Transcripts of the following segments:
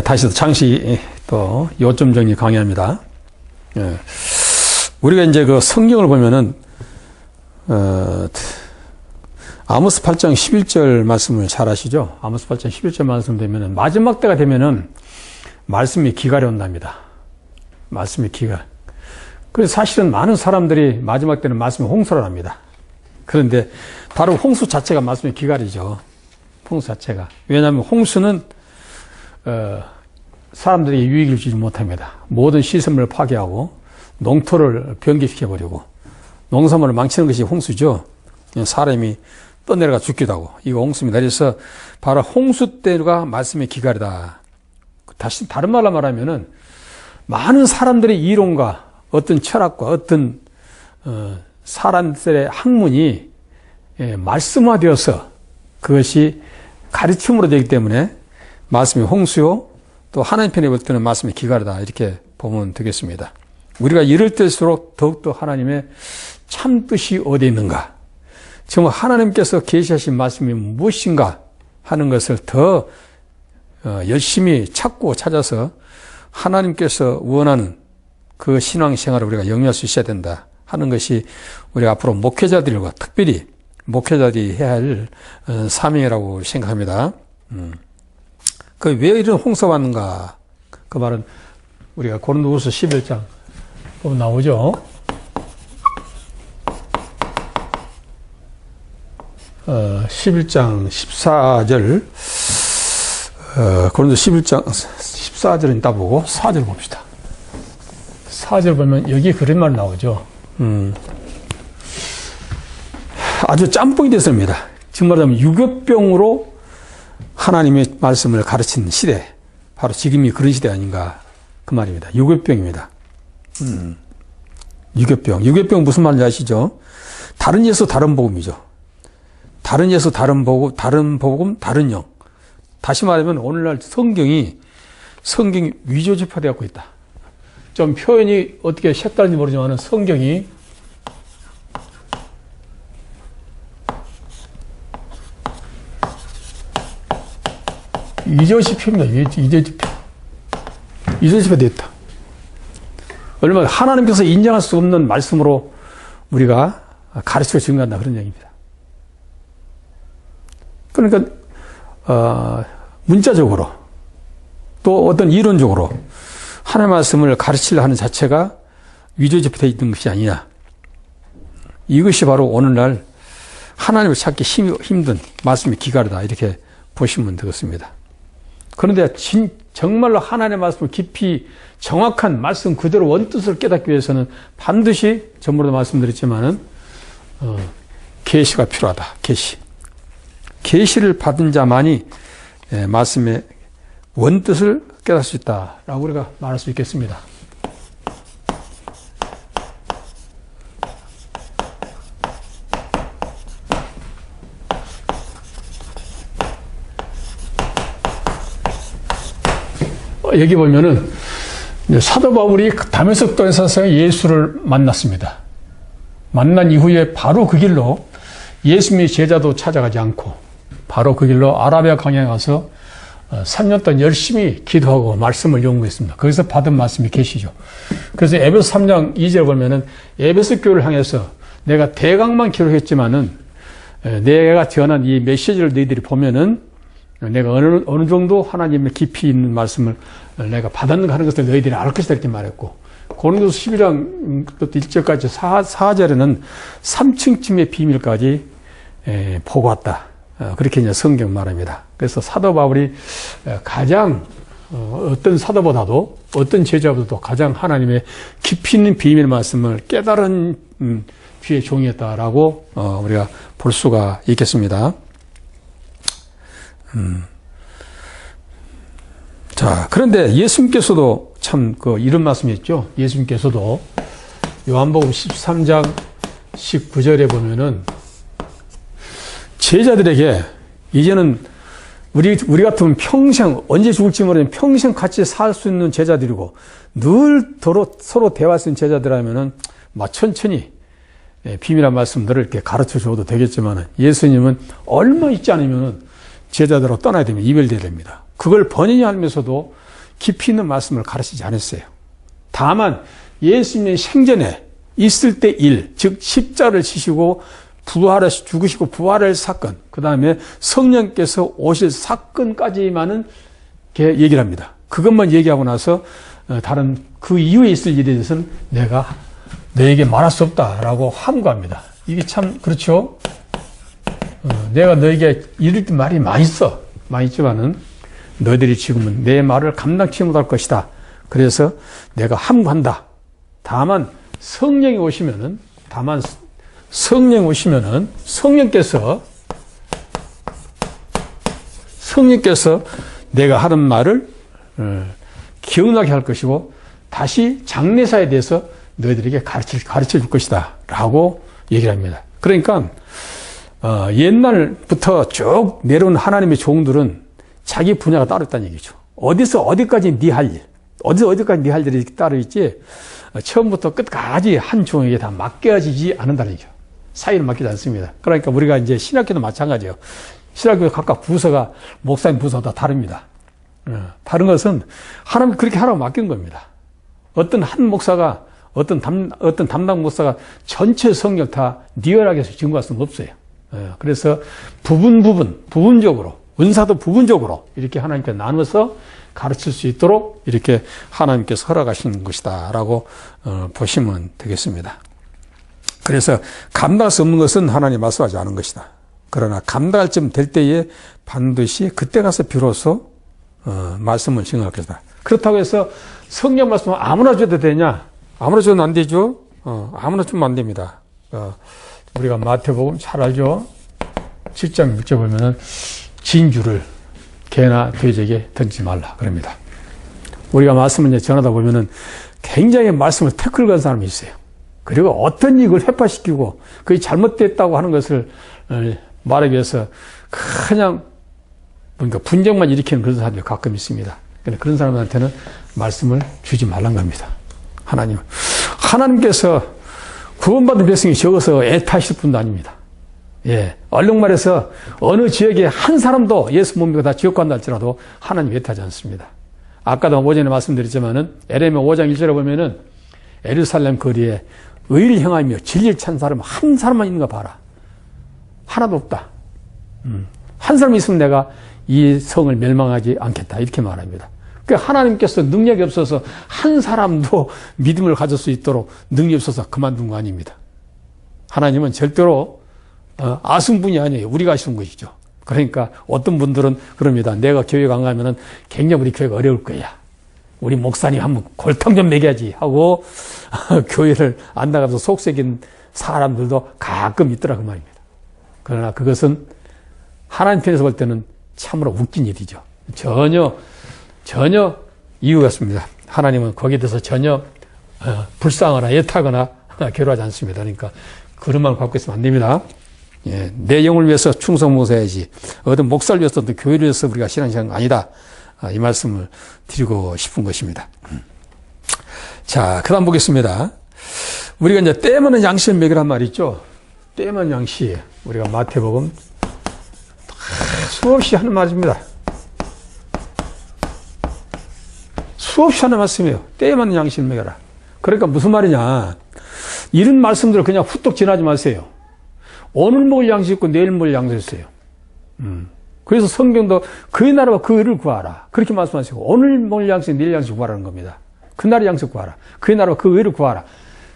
다시 창시 또 요점 정리 강의합니다. 예. 우리가 이제 그 성경을 보면은, 아모스 8장 11절 말씀을 잘 아시죠? 아모스 8장 11절 말씀 되면은, 마지막 때가 되면은, 말씀이 기갈이 온답니다. 말씀이 기갈. 그래서 사실은 많은 사람들이 마지막 때는 말씀이 홍수를 합니다. 그런데 바로 홍수 자체가 말씀의 기갈이죠. 홍수 자체가. 왜냐하면 홍수는 사람들이 유익을 주지 못합니다. 모든 시설물을 파괴하고 농토를 변개시켜버리고 농산물을 망치는 것이 홍수죠. 사람이 떠내려가 죽기도 하고 이거 홍수입니다. 그래서 바로 홍수 때가 말씀의 기갈이다. 다시 다른 말로 말하면은 많은 사람들의 이론과 어떤 철학과 어떤 사람들의 학문이 말씀화되어서 그것이 가르침으로 되기 때문에 말씀이 홍수요, 또 하나님 편에 볼 때는 말씀이 기갈이다. 이렇게 보면 되겠습니다. 우리가 이럴 때일수록 더욱더 하나님의 참 뜻이 어디에 있는가, 정말 하나님께서 계시하신 말씀이 무엇인가 하는 것을 더 열심히 찾고 찾아서 하나님께서 원하는 그 신앙생활을 우리가 영위할 수 있어야 된다 하는 것이 우리가 앞으로 목회자들과 특별히 목회자들이 해야 할 사명이라고 생각합니다. 그 왜 이런 홍수가 왔는가? 그 말은 우리가 고린도후서 11장 보면 나오죠. 11장 14절, 고린도 11장 14절은 이따 보고 4절 봅시다. 4절 보면 여기 그런 말 나오죠. 아주 짬뽕이 됐습니다. 지금 말하자면 유교병으로 하나님의 말씀을 가르치는 시대, 바로 지금이 그런 시대 아닌가 그 말입니다. 유교병입니다. 유교병. 유교병 무슨 말인지 아시죠? 다른 예수 다른 복음이죠. 다른 예수 다른 복음 다른 영. 다시 말하면 오늘날 성경이 위조지파되고 있다. 좀 표현이 어떻게 색다른지 모르지만 성경이 이조지파입니다. 이조지파 됐다. 얼마나 하나님께서 인정할 수 없는 말씀으로 우리가 가르치고 증거한다 그런 얘기입니다. 그러니까 문자적으로 또 어떤 이론적으로 하나님의 말씀을 가르치려 하는 자체가 위조지파되어 있는 것이 아니냐. 이것이 바로 오늘날 하나님을 찾기 힘든 말씀의 기갈이다. 이렇게 보시면 되겠습니다. 그런데 정말로 하나님의 말씀을 깊이 정확한 말씀 그대로 원뜻을 깨닫기 위해서는 반드시 전부도 말씀드렸지만은 계시가 필요하다. 계시를 받은 자만이 말씀의 원뜻을 깨달을 수 있다라고 우리가 말할 수 있겠습니다. 여기 보면은 사도 바울이 다메섹 도에서 예수를 만났습니다. 만난 이후에 바로 그 길로 예수님의 제자도 찾아가지 않고 바로 그 길로 아라비아 강야에 가서 3년 동안 열심히 기도하고 말씀을 연구했습니다. 거기서 받은 말씀이 계시죠. 그래서 에베소 3장 2절 보면은 에베소 교회를 향해서 내가 대강만 기록했지만은 내가 전한 이 메시지를 너희들이 보면은 내가 어느 정도 하나님의 깊이 있는 말씀을 내가 받았는가 하는 것을 너희들이 알 것이다 이렇게 말했고, 고린도서 11장 1절까지 4절에는 3층쯤의 비밀까지 보고 왔다. 그렇게 이제 성경 말합니다. 그래서 사도 바울이 가장 어떤 사도보다도 어떤 제자보다도 가장 하나님의 깊이 있는 비밀 말씀을 깨달은 주의 종이었다라고 우리가 볼 수가 있겠습니다. 자, 그런데 예수님께서도 참 이런 말씀이었죠. 예수님께서도 요한복음 13장 19절에 보면은 제자들에게 이제는 우리 같으면 평생 언제 죽을지 모르는 평생 같이 살 수 있는 제자들이고 늘 서로 대화할 수 있는 제자들이라면은 천천히 비밀한 말씀들을 이렇게 가르쳐 줘도 되겠지만 예수님은 얼마 있지 않으면은 제자들하고 떠나야 됩니다. 이별돼야 됩니다. 그걸 번연히 알면서도 깊이 있는 말씀을 가르치지 않았어요. 다만 예수님의 생전에 있을 때 일, 즉 십자를 지시고 죽으시고 부활할 사건, 그 다음에 성령께서 오실 사건까지만은 얘기를 합니다. 그것만 얘기하고 나서 다른 그 이후에 있을 일에 대해서는 내가 너에게 말할 수 없다라고 함구합니다. 이게 참 그렇죠. 내가 너에게 이럴 때 말이 많이 있지만은 너희들이 지금은 내 말을 감당치 못할 것이다. 그래서 내가 함구한다. 다만 성령이 오시면은 성령께서 내가 하는 말을 기억나게 할 것이고 다시 장래사에 대해서 너희들에게 가르쳐 줄 것이다 라고 얘기를 합니다. 그러니까 옛날부터 쭉 내려온 하나님의 종들은 자기 분야가 따로 있다는 얘기죠. 어디서 어디까지 네 할 일, 어디서 어디까지 네 할 일이 따로 있지 처음부터 끝까지 한 종에게 다 맡겨지지 않는다는 얘기죠. 사이를 맡기지 않습니다. 그러니까 우리가 이제 신학교도 마찬가지예요. 신학교 각각 부서가 목사님 부서가 다 다릅니다. 다른 것은 하나님 그렇게 하라고 맡긴 겁니다. 어떤 한 목사가 어떤 담당 목사가 전체 성경 다 리얼하게 증거할 수는 없어요. 그래서 부분적으로 은사도 부분적으로 이렇게 하나님께 나눠서 가르칠 수 있도록 이렇게 하나님께서 허락하시는 것이다라고 보시면 되겠습니다. 그래서 감당할 수 없는 것은 하나님 말씀하지 않은 것이다. 그러나 감당할 쯤 될 때에 반드시 그때 가서 비로소 말씀을 증거할 것이다. 그렇다고 해서 성경 말씀을 아무나 줘도 되냐? 아무나 줘도 안 되죠. 아무나 주면 안 됩니다. 우리가 마태복음 잘 알죠. 7장 6절 보면은 진주를 개나 돼지에게 던지지 말라 그럽니다. 우리가 말씀을 이제 전하다 보면은 굉장히 말씀을 태클 건 사람이 있어요. 그리고 어떤 이익을 회파시키고 그게 잘못됐다고 하는 것을 말하기 위해서 그냥 뭔가 분쟁만 일으키는 그런 사람들이 가끔 있습니다. 그런 사람한테는 말씀을 주지 말란 겁니다. 하나님께서 구원받은 백성이 적어서 애타하실 분도 아닙니다. 예, 얼른 말해서 어느 지역에 한 사람도 예수 못 믿고 다 지옥 간다 할지라도 하나님 애타하지 않습니다. 아까도 오전에 말씀드렸지만은 에레미야 5장 1절에 보면은 예루살렘 거리에 의를 행하며 진리를 찾는 사람 한 사람만 있는가 봐라. 하나도 없다. 한 사람 있으면 내가 이 성을 멸망하지 않겠다. 이렇게 말합니다. 그러니까 하나님께서 능력이 없어서 한 사람도 믿음을 가질 수 있도록 능력이 없어서 그만둔 거 아닙니다. 하나님은 절대로 아쉬운 분이 아니에요. 우리가 아쉬운 것이죠. 그러니까 어떤 분들은 그럽니다. 내가 교회 안 가면은 굉장히 우리 교회가 어려울 거야. 우리 목사님 한번 골탕 좀 먹여야지 하고 교회를 안 나가서 속색인 사람들도 가끔 있더라 그 말입니다. 그러나 그것은 하나님 편에서 볼 때는 참으로 웃긴 일이죠. 전혀 이유가 없습니다. 하나님은 거기에 대해서 전혀 불쌍하거나 애타거나 괴로워하지 않습니다. 그러니까 그런 마음을 갖고 있으면 안 됩니다. 예, 내 영을 위해서 충성모사해야지 어떤 목사를 위해서 또 교회를 위해서 우리가 신앙생활한 거 아니다. 이 말씀을 드리고 싶은 것입니다. 자, 그 다음 보겠습니다. 우리가 이제 때 많은 양식을 먹이란 말이 있죠. 때 많은 양식. 우리가 마태복음 수없이 하는 말입니다. 수없이 하는 말씀이에요. 때 많은 양식을 먹여라. 그러니까 무슨 말이냐. 이런 말씀들을 그냥 훌떡 지나지 마세요. 오늘 먹을 양식 있고 내일 먹을 양식 있어요. 그래서 성경도 그의 나라와 그 의를 구하라. 그렇게 말씀하시고 오늘 먹을 양식, 내일 양식 구하라는 겁니다. 그날의 양식 구하라. 그의 나라와 그 의를 구하라.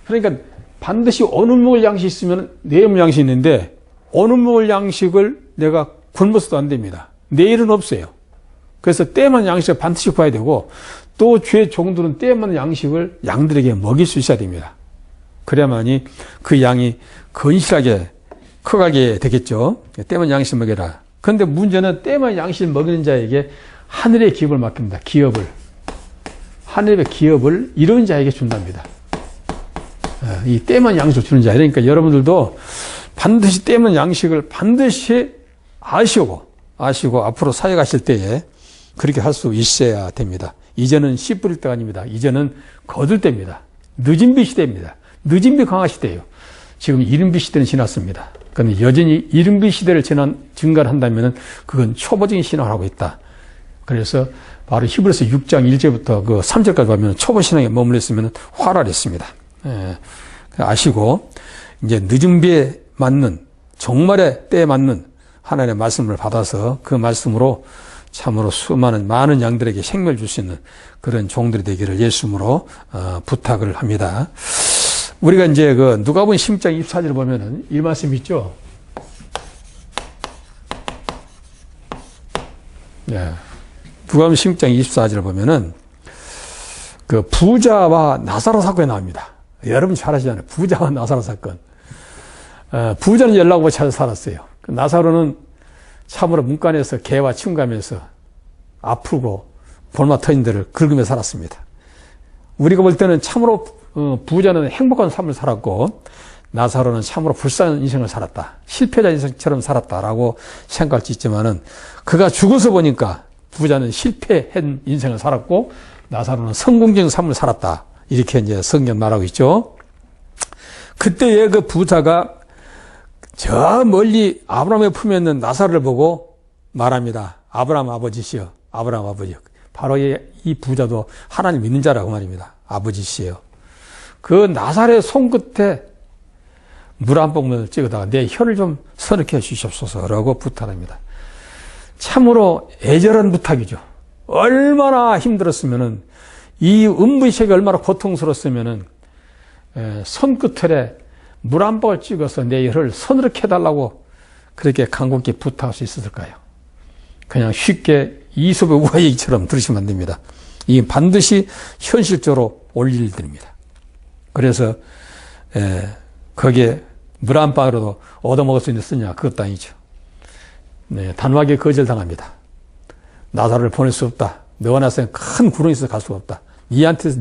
그러니까 반드시 오늘 먹을 양식이 있으면 내일 먹을 양식이 있는데 오늘 먹을 양식을 내가 굶어서도 안 됩니다. 내일은 없어요. 그래서 때만 양식을 반드시 구해야 되고 또 주의 종들은 때만 양식을 양들에게 먹일 수 있어야 됩니다. 그래야만이 그 양이 건실하게 커가게 되겠죠. 때만 양식을 먹여라. 그런데 문제는 때만 양식을 먹이는 자에게 하늘의 기업을 맡깁니다. 하늘의 기업을 이런 자에게 준답니다. 이 때만 양식을 주는 자. 그러니까 여러분들도 반드시 때만 양식을 반드시 아시고 앞으로 사회 가실 때에 그렇게 할 수 있어야 됩니다. 이제는 씨 뿌릴 때가 아닙니다. 이제는 거둘 때입니다. 늦은 비 시대입니다. 늦은 비 강화 시대예요. 지금 이른 비 시대는 지났습니다. 그런데 여전히 이른 비 시대를 증가를 한다면 그건 초보적인 신앙을 하고 있다. 그래서 바로 히브리서 6장 1절부터 그 3절까지 보면 초보 신앙에 머물러 있으면 활활했습니다. 예, 아시고 이제 늦은 비에 맞는 종말의 때에 맞는 하나님의 말씀을 받아서 그 말씀으로 참으로 많은 양들에게 생명을 줄 수 있는 그런 종들이 되기를 예수님으로 부탁을 합니다. 우리가 이제 그 누가복음 16장 24절을 보면은 이 말씀 있죠. 네. 누가복음 16장 24절을 보면은 그 부자와 나사로 사건이 나옵니다. 여러분 잘 아시잖아요. 부자와 나사로 사건. 부자는 연락하고 잘 살았어요. 나사로는 참으로 문간에서 개와 침가면서 아프고 볼맛 터진 데를 긁으며 살았습니다. 우리가 볼 때는 참으로 부자는 행복한 삶을 살았고 나사로는 참으로 불쌍한 인생을 살았다. 실패자 인생처럼 살았다라고 생각할 수 있지만은 그가 죽어서 보니까 부자는 실패한 인생을 살았고 나사로는 성공적인 삶을 살았다. 이렇게 이제 성경 말하고 있죠. 그때의 그 부자가 저 멀리 아브라함의 품에 있는 나사로를 보고 말합니다. 아브라함 아버지시여, 아브라함 아버지. 바로 이 부자도 하나님 믿는 자라고 말입니다. 아버지시여. 그 나사로의 손끝에 물 한 방울 찍어다가 내 혀를 좀 서늘케 해 주시옵소서라고 부탁합니다. 참으로 애절한 부탁이죠. 얼마나 힘들었으면은 이 음부시가 얼마나 고통스러웠으면은 손끝에 물 한 방울 찍어서 내 혀를 서늘케 해달라고 그렇게 간곡히 부탁할 수 있었을까요? 그냥 쉽게 이솝의 우화 얘기처럼 들으시면 안 됩니다. 이 반드시 현실적으로 올 일들입니다. 그래서 거기에 물 한 방울이라도 얻어먹을 수 있느냐? 그것도 아니죠. 네, 단호하게 거절당합니다. 나사로를 보낼 수 없다. 너와 나 사이에 큰 구렁이 있어서 갈 수가 없다. 니한테서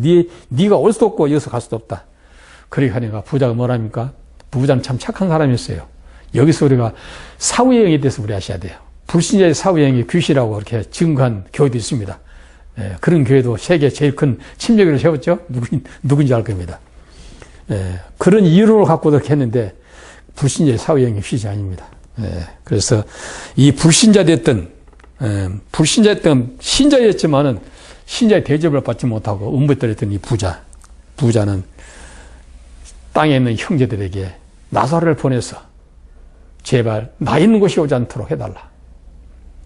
네가 올 수도 없고 여기서 갈 수도 없다. 그렇게 하니까 부자가 뭐랍니까? 부자는 참 착한 사람이었어요. 여기서 우리가 사후여행에 대해서 우리 아셔야 돼요. 불신자의 사후여행이 귀신이라고 이렇게 증거한 교회도 있습니다. 예, 그런 교회도 세계 제일 큰 침례교를 세웠죠. 누군지 알 겁니다. 예, 그런 이유를 갖고 그렇게 했는데 불신자의 사후여행이 귀신이 아닙니다. 예, 그래서 이 불신자였던 신자였지만은 신자의 대접을 받지 못하고 음부했던 이 부자는 땅에 있는 형제들에게 나사로를 보내서 제발 나 있는 곳이 오지 않도록 해달라.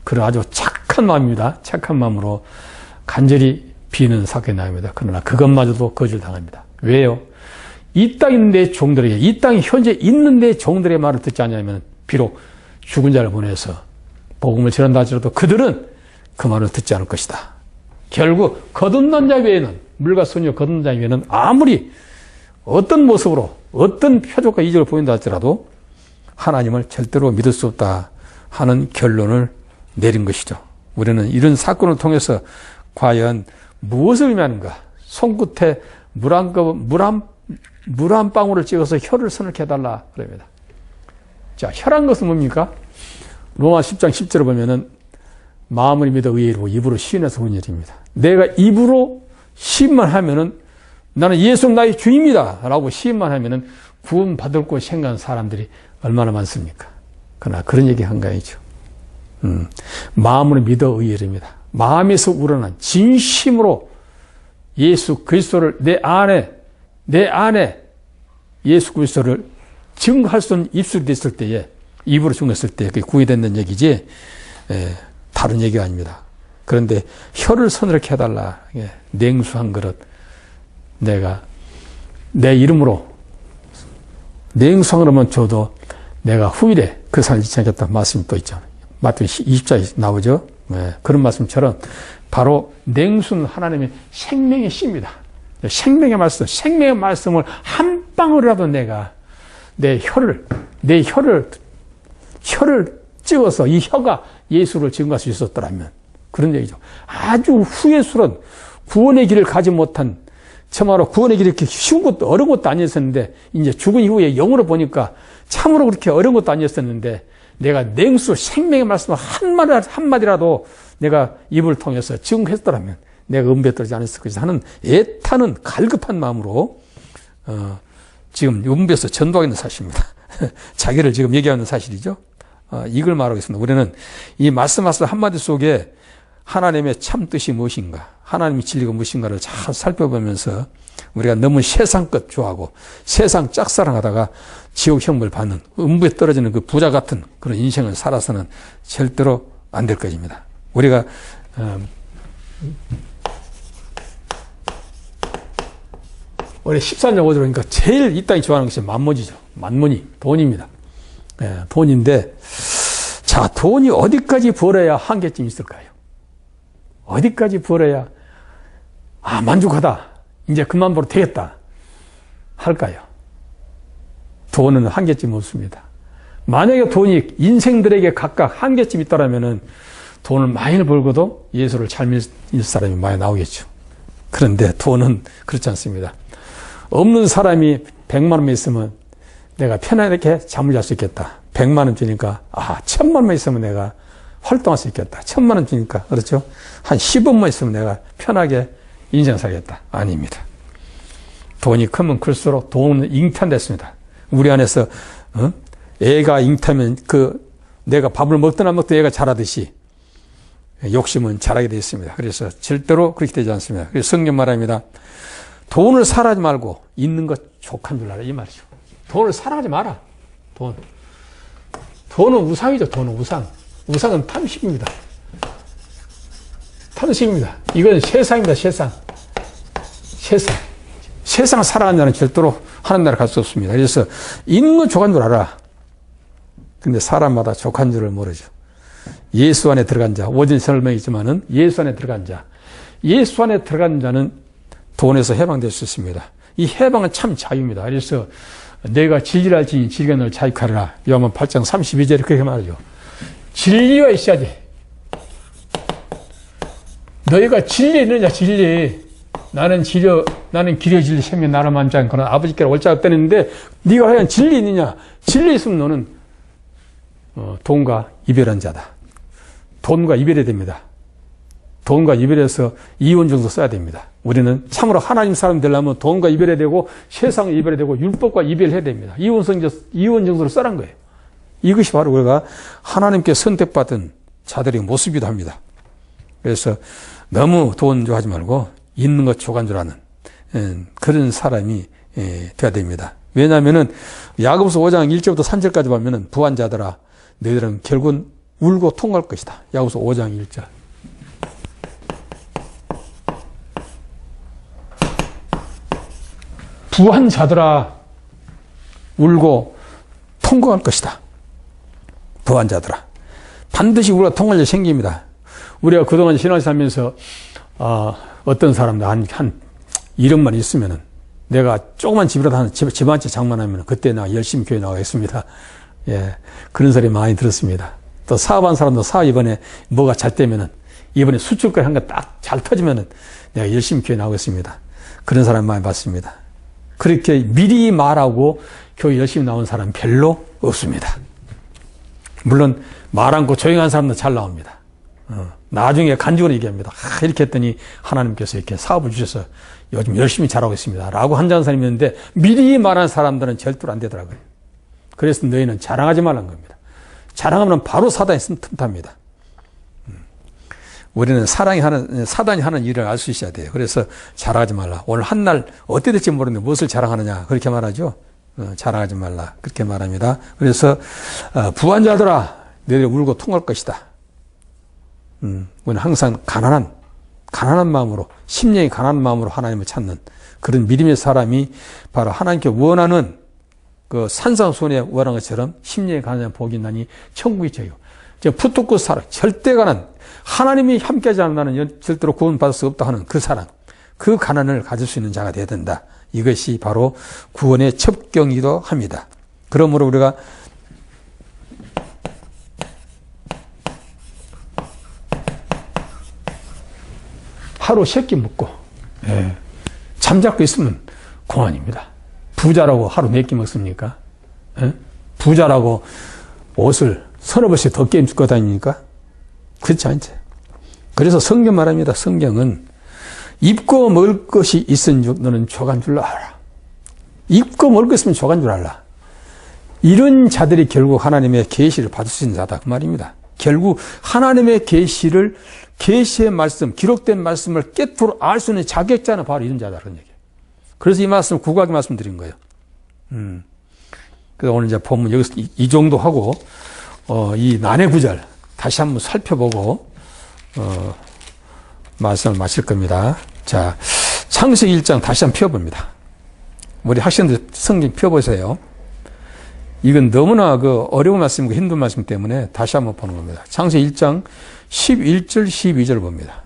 그런 아주 착한 마음입니다. 착한 마음으로 간절히 비는 사건이 나옵니다. 그러나 그것마저도 거절당합니다. 왜요? 이 땅에 있는 내 종들에게, 이 땅에 현재 있는 내 종들의 말을 듣지 않냐면 비록 죽은 자를 보내서 복음을 전한다 하더라도 그들은 그 말을 듣지 않을 것이다. 결국 거듭난 자 외에는, 물과 소녀 거듭난 자 외에는 아무리 어떤 모습으로 어떤 표적과 이적을 보인다 할지라도 하나님을 절대로 믿을 수 없다 하는 결론을 내린 것이죠. 우리는 이런 사건을 통해서 과연 무엇을 의미하는가? 손끝에 물 한 방울을 찍어서 혀를 서늘케 해달라 그럽니다. 자, 혀란 것은 뭡니까? 로마 10장 10절을 보면은 마음을 믿어 의의로 입으로 시인해서 온 일입니다. 내가 입으로 시인만 하면은 나는 예수는 나의 주입니다 라고 시인만 하면은 구원 받을 것 생각하는 사람들이 얼마나 많습니까? 그러나 그런 얘기 한가해죠. 마음으로 믿어 의의입니다. 마음에서 우러난 진심으로 예수 그리스도를 내 안에 예수 그리스도를 증거할 수 있는 입술이 됐을 때에, 입으로 증거했을 때 그게 구이 됐는 얘기지 다른 얘기가 아닙니다. 그런데 혀를 서늘하게 해달라. 냉수 한 그릇 내가 내 이름으로 냉수 한 그릇만 줘도 내가 후일에 그 산을 잊지 않겠다는 말씀이 또 있잖아요. 마태복음 20장에 나오죠. 그런 말씀처럼 바로 냉수는 하나님의 생명의 씨입니다. 생명의 말씀을 한 방울이라도 내가 내 혀를 찍어서 이 혀가 예수를 증거할 수 있었더라면, 그런 얘기죠. 아주 후회스러운 구원의 길을 가지 못한, 참으로 구원의 길이 이렇게 쉬운 것도 어려운 것도 아니었었는데 이제 죽은 이후에 영으로 보니까 참으로 그렇게 어려운 것도 아니었었는데 내가 냉수 생명의 말씀을 한마디라도 내가 입을 통해서 증거했더라면 내가 은배 떨지 않았을 것이다 하는 애타는 갈급한 마음으로 지금 은배에서 전도하고 있는 사실입니다. 자기를 지금 얘기하는 사실이죠. 이걸 말하고 있습니다. 우리는 이 말씀 한마디 속에 하나님의 참 뜻이 무엇인가, 하나님의 진리가 무엇인가를 잘 살펴보면서 우리가 너무 세상 것 좋아하고 세상 짝사랑하다가 지옥 형벌 받는 음부에 떨어지는 그 부자 같은 그런 인생을 살아서는 절대로 안 될 것입니다. 우리가 우리 14장 5절 보니까 제일 이 땅이 좋아하는 것이 만문이죠. 만문이 돈입니다. 돈인데, 자, 돈이 어디까지 벌어야 한계점이 있을까요? 어디까지 벌어야 만족하다, 이제 그만 벌어도 되겠다 할까요? 돈은 한계점이 없습니다. 만약에 돈이 인생들에게 각각 한계점이 있다면 돈을 많이 벌고도 예수를 잘 믿을 사람이 많이 나오겠죠. 그런데 돈은 그렇지 않습니다. 없는 사람이 100만 원만 있으면 내가 편안하게 잠을 잘 수 있겠다. 100만 원 주니까 1000만 원만 있으면 내가 활동할 수 있겠다. 1000만 원 주니까, 그렇죠? 한 10원만 있으면 내가 편하게 인생 살겠다. 아닙니다. 돈이 크면 클수록 돈은 잉태됐습니다. 우리 안에서 애가 잉태면 내가 밥을 먹든 안 먹든 애가 자라듯이 욕심은 자라게 되어 있습니다. 그래서 절대로 그렇게 되지 않습니다. 그래서 성경 말합니다. 돈을 사랑하지 말고 있는 것 족한 줄 알아, 이 말이죠. 돈을 사랑하지 마라. 돈은 우상이죠. 돈은 우상. 우상은 탐심입니다. 탐심입니다. 이건 세상입니다. 세상. 세상 살아가는 자는 절대로 하나님 나라 갈 수 없습니다. 그래서 있는 건 족한 줄 알아. 근데 사람마다 족한 줄을 모르죠. 예수 안에 들어간 자, 오전 설명했지만은 예수 안에 들어간 자, 예수 안에 들어간 자는 돈에서 해방될 수 있습니다. 이 해방은 참 자유입니다. 그래서 내가 진리를 알지니 진리가 너를 자유하리라. 요한복음 8장 32절에 그렇게 말하죠. 진리가 있어야지. 너희가 진리 있느냐, 진리. 나는 길이 진리 생명 나를 만지 않거나 아버지께로 올 자가 없다는데 네가 과연 진리 있느냐? 진리 있으면 너는 돈과 이별한 자다. 돈과 이별해야 됩니다. 돈과 이별해서 이혼 정도 써야 됩니다. 우리는 참으로 하나님 사람 되려면 돈과 이별해야 되고 세상과 이별해야 되고 율법과 이별해야 됩니다. 이혼 정도로 써란 거예요. 이것이 바로 우리가 하나님께 선택받은 자들의 모습이기도 합니다. 그래서 너무 돈 좋아하지 말고 있는 것 족한 줄 아는 그런 사람이 돼야 됩니다. 왜냐하면은 야고보서 5장 1절부터 3절까지 보면은 부한자들아 너희들은 결국은 울고 통할 것이다. 야고보서 5장 1절. 부한 자들아 울고 통곡할 것이다. 부한 자들아. 반드시 우리가 통할 일이 생깁니다. 우리가 그동안 신앙생활 하면서 어떤 사람들 한 1억만 있으면은 내가 조그만 집이라도 집 한 채 장만하면 그때 나 열심히 교회 나가겠습니다. 예, 그런 소리 많이 들었습니다. 또 사업한 사람도 사업 이번에 뭐가 잘 되면은 이번에 수출까지 한 거 딱 잘 터지면은 내가 열심히 교회 나오겠습니다. 그런 사람 많이 봤습니다. 그렇게 미리 말하고 교회 열심히 나온 사람 별로 없습니다. 물론 말 않고 조용한 사람도 잘 나옵니다. 나중에 간증으로 얘기합니다. 이렇게 했더니 하나님께서 이렇게 사업을 주셔서 요즘 열심히 잘하고 있습니다. 라고 한자는 사람이 있는데 미리 말한 사람들은 절대로 안 되더라고요. 그래서 너희는 자랑하지 말라는 겁니다. 자랑하면 바로 사단이 틈탑니다. 우리는 사단이 하는 일을 알 수 있어야 돼요. 그래서 자랑하지 말라. 오늘 한 날 어떻게 될지 모르는데 무엇을 자랑하느냐. 그렇게 말하죠. 자랑하지 말라. 그렇게 말합니다. 그래서 부한 자들아 너희들 울고 통할 것이다. 우리는 항상 가난한 마음으로, 심령이 가난한 마음으로 하나님을 찾는 그런 믿음의 사람이 바로 하나님께 원하는 그 산상수훈에 원한 것처럼 심령이 가난한 복이 있나니 천국이 저요. 푸투쿠 사랑, 절대 가난, 하나님이 함께하지 않는 나는 절대로 구원받을 수 없다 하는 그 사랑, 그 가난을 가질 수 있는 자가 되어야 된다. 이것이 바로 구원의 첩경이기도 합니다. 그러므로 우리가 하루 3끼 먹고 잠자고 있으면 공안입니다. 부자라고 하루 4끼 먹습니까? 부자라고 옷을 서너 벌씩 더 입고 다닙니까? 그렇지 않죠. 그래서 성경 말합니다. 성경은 입고 먹을 것이 있은즉 너는 족한 줄 알아. 입고 먹을 것 있으면 족한 줄 알라. 이런 자들이 결국 하나님의 계시를 받을 수 있는 자다 그 말입니다. 결국 하나님의 계시의 말씀, 기록된 말씀을 깨트로 알 수 있는 자격자는 바로 이런 자다라는 얘기예요. 그래서 이 말씀을 구구하게 말씀드린 거예요. 그래서 오늘 이제 본문 여기서 이 정도 하고, 이 난해 구절 다시 한번 살펴보고, 말씀을 마칠 겁니다. 자, 창세기 1장 다시 한번 펴봅니다. 우리 학생들 성경 펴보세요. 이건 너무나 어려운 말씀이고 힘든 말씀 때문에 다시 한번 보는 겁니다. 창세기 1장 11절, 12절 봅니다.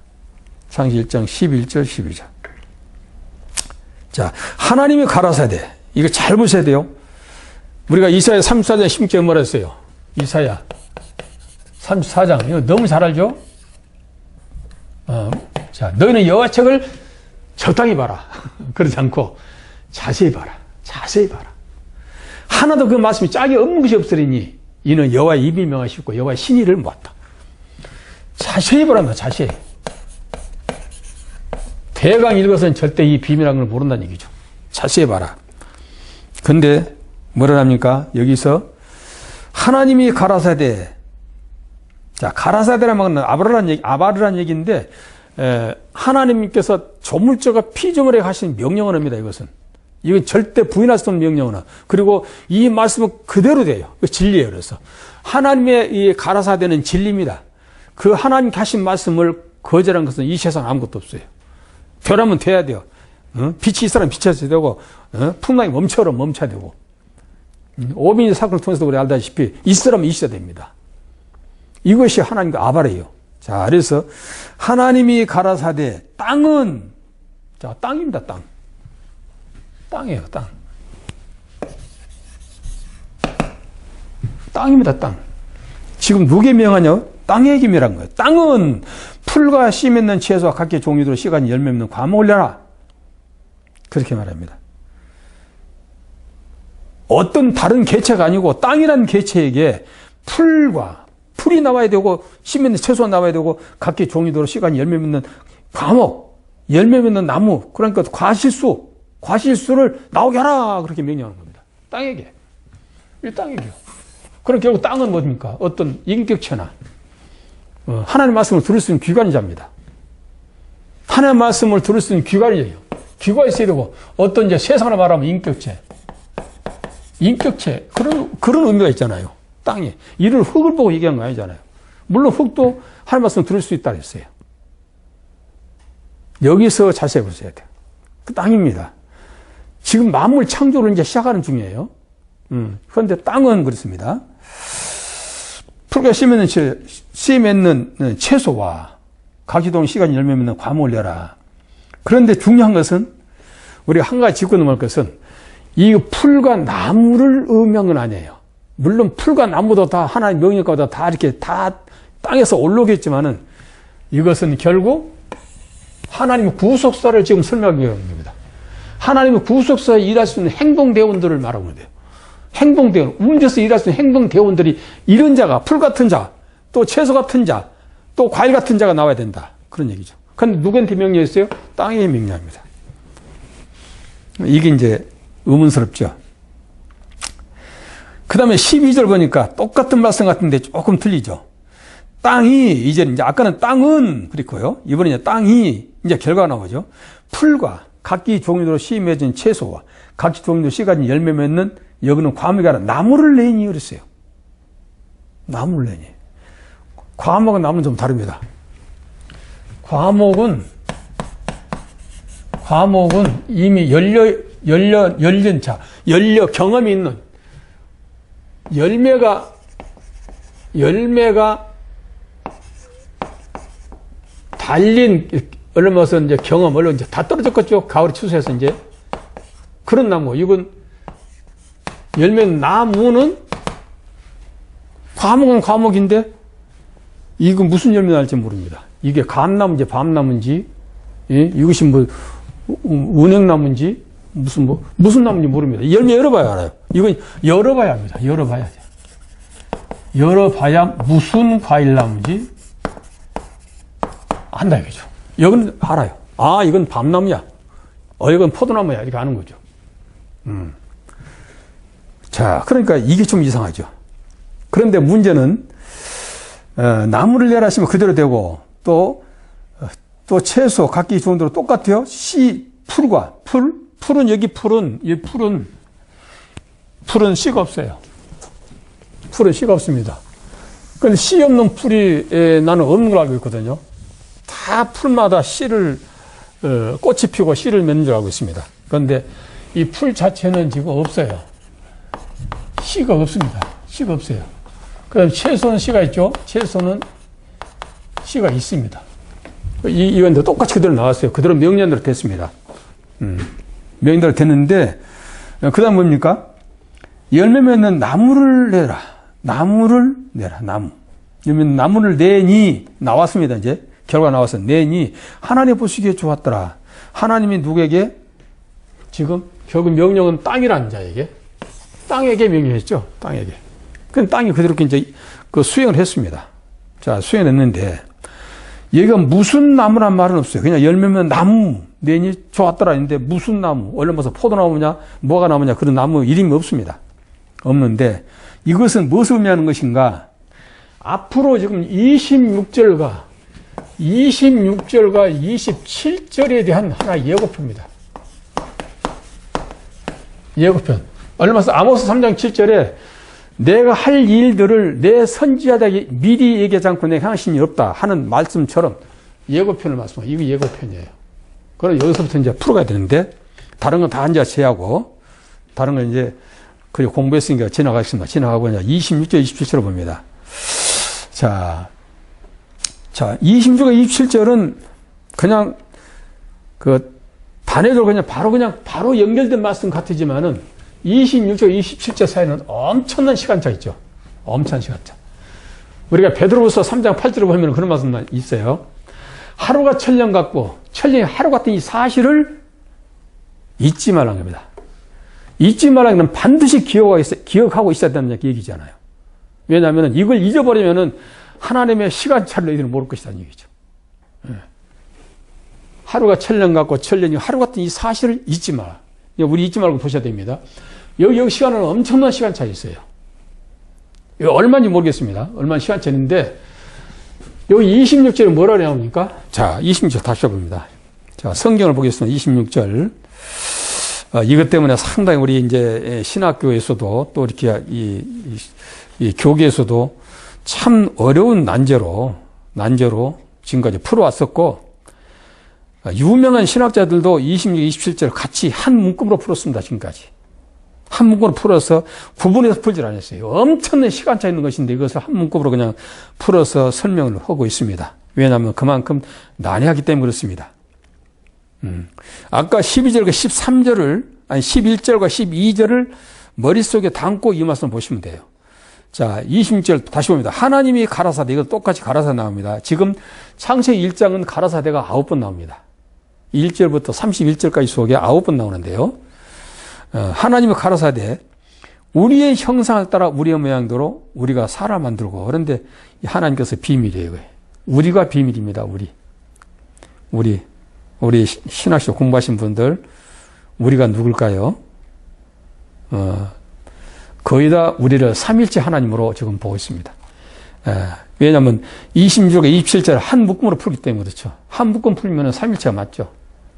창세기 1장 11절, 12절. 자, 하나님이 가라사대. 이거 잘 보셔야 돼요. 우리가 이사야 34장 10절 뭐라 했어요? 이사야 34장. 이거 너무 잘 알죠? 자, 너희는 여호와 책을 적당히 봐라. 그러지 않고 자세히 봐라. 자세히 봐라. 하나도 그 말씀이 짝이 없는 것이 없으리니 이는 여호와의 입이 명하시고 여호와의 신의를 모았다. 자세히 보란다. 자세히. 대강 읽어서는 절대 이 비밀한 걸 모른다는 얘기죠. 자세히 봐라. 근데 뭐라 합니까? 여기서 하나님이 가라사대. 자, 가라사대라는 말은 아바르란 얘기인데 하나님께서 조물주가 피조물에 하신 명령을 합니다. 이건 절대 부인할 수 없는 명령을. 그리고 이 말씀은 그대로 돼요. 진리예요. 그래서 하나님의 이 가라사대는 진리입니다. 그 하나님 하신 말씀을 거절한 것은 이 세상 아무것도 없어요. 되라면 돼야 돼요. 빛이 있으라면 빛이 되고 풍랑이 멈춰라 멈춰야 되고 오빈의 사건을 통해서 우리 알다시피 있으라면 있어야 됩니다. 이것이 하나님과 아바레예요. 자, 그래서 하나님이 가라사대 땅은 자 땅입니다. 땅. 땅이에요. 땅. 땅입니다. 땅. 지금 누구에 명하냐? 땅에게 명한 거예요. 땅은 풀과 씨 맺는 채소와 각기 종류대로 시간이 열매 맺는 과목을 내라. 그렇게 말합니다. 어떤 다른 개체가 아니고 땅이라는 개체에게 풀이 나와야 되고 씨 맺는 채소가 나와야 되고 각기 종류대로 시간이 열매 맺는 과목, 열매 맺는 나무, 그러니까 과실수를 나오게 하라. 그렇게 명령하는 겁니다. 땅에게. 이 땅에게요. 그럼 결국 땅은 뭡니까? 어떤 인격체나 하나님의 말씀을 들을 수 있는 귀관자입니다. 하나님의 말씀을 들을 수 있는 귀관이에요. 귀가 있어야 되고 어떤 이제 세상으로 말하면 인격체, 그런 의미가 있잖아요. 땅에 이를 흙을 보고 얘기한 거 아니잖아요. 물론 흙도 하나님의 말씀을 들을 수 있다 그랬어요. 여기서 자세히 보셔야 돼요. 그 땅입니다. 지금 만물 창조를 이제 시작하는 중이에요. 그런데 땅은 그렇습니다. 풀과 씨 맺는 채소와 각기동 시간이 열매 맺는 과목을 내라. 그런데 중요한 것은 우리가 한 가지 짚고 넘어갈 것은 이 풀과 나무를 의미한 건 아니에요. 물론 풀과 나무도 다 하나의 명령과도 다 이렇게 다 땅에서 올라오겠지만은 이것은 결국 하나님의 구속사를 지금 설명하기 위한 겁니다. 하나님의 구속사에 일할 수 있는 행동대원들을 말하면 돼요. 행동대원, 움직여서 일할 수 있는 행동대원들이 이런 자가 풀 같은 자, 또 채소 같은 자, 또 과일 같은 자가 나와야 된다. 그런 얘기죠. 그런데 누구한테 명령했어요? 땅에 명령합니다. 이게 이제 의문스럽죠. 그 다음에 12절 보니까 똑같은 말씀 같은데 조금 틀리죠. 땅이, 이제 아까는 땅은 그랬고요. 이번에 이제 땅이 이제 결과가 나오죠. 풀과 각기 종류로 씨 맺은 채소와 각기 종류로 씨가 열매 맺는 여기는 과목이 아니라 나무를 내니 그랬어요. 나무를 내니. 과목과 나무는 좀 다릅니다. 과목은 이미 열린 자, 경험이 있는 열매가 달린 얼마서 이제 경험, 얼른 이제 다 떨어졌겠죠. 가을에 추수해서 이제 그런 나무. 이건 열매 나무는 과목은 과목인데 이거 무슨 열매 날지 모릅니다. 이게 감나무인지 밤나무인지 이것이 뭐 은행나무인지 무슨 나무인지 모릅니다. 열매 열어봐야 알아요. 이건 열어봐야 합니다. 열어봐야 무슨 과일나무인지 안다 이거죠. 여기는 알아요. 아, 이건 밤나무야. 이건 포도나무야. 이렇게 아는 거죠. 자, 그러니까 이게 좀 이상하죠. 그런데 문제는 나무를 내라 하시면 그대로 되고, 또 채소 갖기 좋은 대로 똑같아요. 풀은 여기 풀은 씨가 없어요. 풀은 씨가 없습니다. 그런데 씨 없는 풀이 나는 없는 걸 알고 있거든요. 다 풀마다 씨를 꽃이 피고 씨를 맺는 줄 알고 있습니다. 그런데 이 풀 자체는 지금 없어요. 씨가 없습니다. 씨가 없어요. 그다음 채소는 씨가 있죠. 채소는 씨가 있습니다. 이건 똑같이 그대로 나왔어요. 그대로 명령대로 됐습니다. 명령대로 됐는데 그다음 뭡니까? 열매 맺는 나무를 내라. 나무를 내라. 나무를 내니 나왔습니다. 이제 결과 나와서 내니 하나님 보시기에 좋았더라. 하나님이 누구에게? 지금 결국 명령은 땅이라는 자에게, 땅에게 명령했죠. 땅에게. 그럼 땅이 그대로 이제 그 수행을 했습니다. 자, 수행했는데 여기가 무슨 나무란 말은 없어요. 그냥 열매면 나무 내니 좋았더라 했는데 무슨 나무? 얼른 봐서 포도나무냐 뭐가 나무냐 그런 나무 이름이 없습니다. 없는데 이것은 무엇을 의미하는 것인가? 앞으로 지금 26절과 27절에 대한 하나의 예고편입니다. 예고편. 얼마 전 아모스 3장 7절에 내가 할 일들을 내 선지자에게 미리 얘기하지 않고 내가 향하신 일 없다 하는 말씀처럼 예고편을 말씀하고 이거 예고편이에요. 그럼 여기서부터 이제 풀어가야 되는데 다른 건 다 이제 제하고 다른 건 이제 그리고 공부했으니까 지나가겠습니다. 지나가고 이제 26절, 27절을 봅니다. 자, 26절, 27절은 그냥 단회적으로 바로 연결된 말씀 같으지만은 26절, 27절 사이는 엄청난 시간차 있죠. 엄청난 시간차. 우리가 베드로후서 3장 8절을 보면 그런 말씀 있어요. 하루가 천년 같고 천년이 하루 같은 이 사실을 잊지 말라는 겁니다. 잊지 말라는 건 반드시 기억하고 있어야 된다는 얘기잖아요. 왜냐하면 이걸 잊어버리면은 하나님의 시간차를 너희들은 모를 것이라는 얘기죠. 하루가 천년 같고 천년이 하루 같은 이 사실을 잊지 마라. 우리 잊지 말고 보셔야 됩니다. 여기 시간은 엄청난 시간차가 있어요. 이거 얼마인지 모르겠습니다. 얼마나 시간차인데 여기 26절에 뭐라 나옵니까? 자, 26절 다시 봅니다. 자, 성경을 보겠습니다. 26절. 이것 때문에 상당히 우리 이제 신학교에서도 또 이렇게 이 교계에서도 참 어려운 난제로 지금까지 풀어왔었고, 유명한 신학자들도 26, 27절 같이 한 문구로 풀었습니다. 지금까지. 한 문구로 풀어서 구분해서 풀질 않았어요. 엄청난 시간차 있는 것인데 이것을 한 문구로 그냥 풀어서 설명을 하고 있습니다. 왜냐하면 그만큼 난해하기 때문에 그렇습니다. 아까 12절과 13절을, 아니 11절과 12절을 머릿속에 담고 이 말씀을 보시면 돼요. 자, 26절 다시 봅니다. 하나님이 가라사대, 이거 똑같이 가라사대 나옵니다. 지금 창세기 1장은 가라사대가 9번 나옵니다. 1절부터 31절까지 속에 9번 나오는데요. 하나님이 가라사대, 우리의 형상을 따라 우리의 모양대로 우리가 사람 만들고, 그런데 하나님께서 비밀이에요. 우리가 비밀입니다. 우리 신학교 공부하신 분들, 우리가 누굴까요? 거의 다 우리를 삼일째 하나님으로 지금 보고 있습니다. 왜냐하면 26과 27절 한 묶음으로 풀기 때문에 그렇죠. 한 묶음 풀면 삼일체가 맞죠.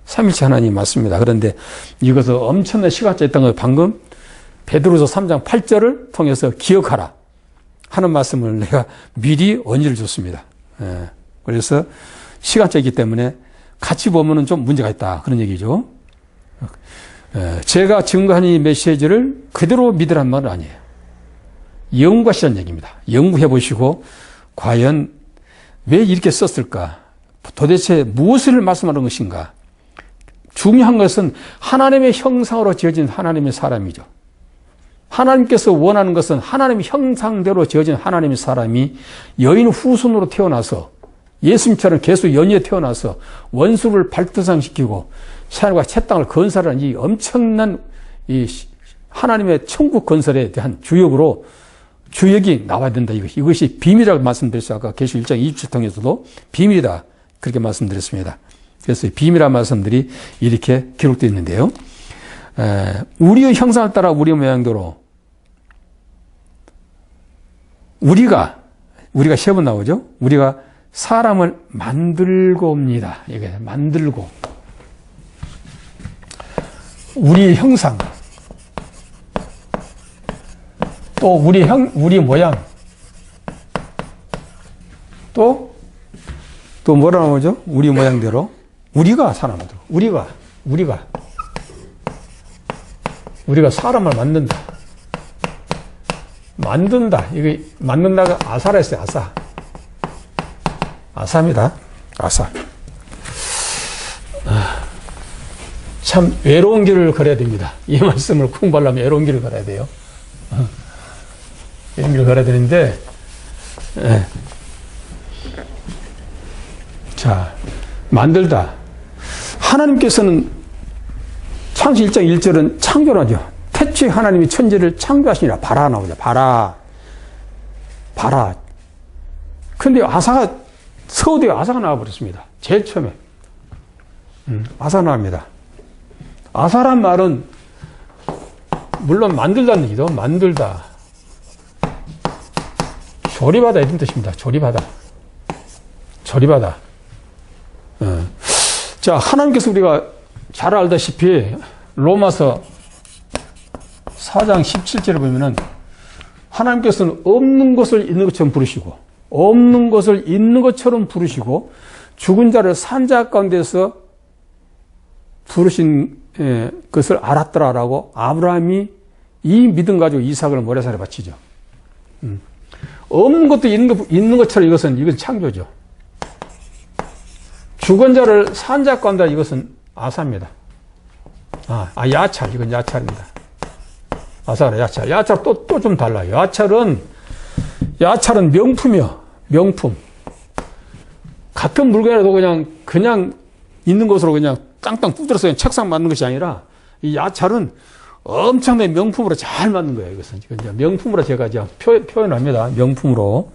삼일체 하나님이 맞습니다. 그런데 이것을 엄청난 시간차 있다는 걸 방금 베드로서 3장 8절을 통해서 기억하라 하는 말씀을 내가 미리 언지를 줬습니다. 그래서 시간차이기 때문에 같이 보면은 좀 문제가 있다. 그런 얘기죠. 제가 증거한 이 메시지를 그대로 믿으란 말은 아니에요. 연구하시라는 얘기입니다. 연구해 보시고 과연 왜 이렇게 썼을까? 도대체 무엇을 말씀하는 것인가? 중요한 것은 하나님의 형상으로 지어진 하나님의 사람이죠. 하나님께서 원하는 것은 하나님의 형상대로 지어진 하나님의 사람이 여인 후손으로 태어나서 예수님처럼 계속 연이에 태어나서 원수를 발등상시키고 하늘과 새 땅을 건설하는 이 엄청난 이 하나님의 천국 건설에 대한 주역이 나와야 된다. 이것이 비밀이라고 말씀드렸어요. 아까 계시 1장 20절 통해서도 비밀이다. 그렇게 말씀드렸습니다. 그래서 비밀한 말씀들이 이렇게 기록되어 있는데요. 우리의 형상을 따라 우리의 모양대로 우리가 우리가 세 번 나오죠? 우리가 사람을 만들고 옵니다. 이게 만들고. 우리 형상. 또 우리 모양. 또 뭐라 나오죠? 우리 모양대로. 우리가 사람을 만들고. 우리가 사람을 만든다. 이게 만든다가 아사라 했어요. 아사입니다. 아사. 참 외로운 길을 걸어야 됩니다. 이 말씀을 공부하려면 외로운 길을 걸어야 돼요. 외로운 길을 걸어야 되는데, 자, 만들다. 하나님께서는 창세기 1장 1절은 창조하죠. 태초에 하나님이 천지를 창조하시니라. 봐라 나오죠. 봐라. 근데 서우대에 아사가 나와버렸습니다. 제일 처음에. 아사가 나옵니다. 아사란 말은, 물론 만들다는 얘기도, 만들다. 조립하다 이런 뜻입니다. 조립하다. 자, 하나님께서 우리가 잘 알다시피, 로마서 4장 17절에 보면은, 하나님께서는 없는 것을 있는 것처럼 부르시고, 없는 것을 있는 것처럼 부르시고, 죽은 자를 산 자 가운데서 부르신 것을 알았더라라고 아브라함이 이 믿음 가지고 이삭을 모래사에 바치죠. 없는 것도 있는 것처럼 이것은 창조죠. 죽은 자를 산 자 가운데 이것은 아사입니다. 야찰. 이건 야찰입니다. 아사라 야찰. 야찰 또 좀 달라요. 야찰은 명품이요. 명품. 같은 물건이라도 그냥 있는 것으로 그냥 땅땅 두드려서 책상 만든 것이 아니라 이 야찰은 엄청난 명품으로 잘 만든 거예요. 이것은 이제 명품으로 제가 이제 표현합니다. 명품으로.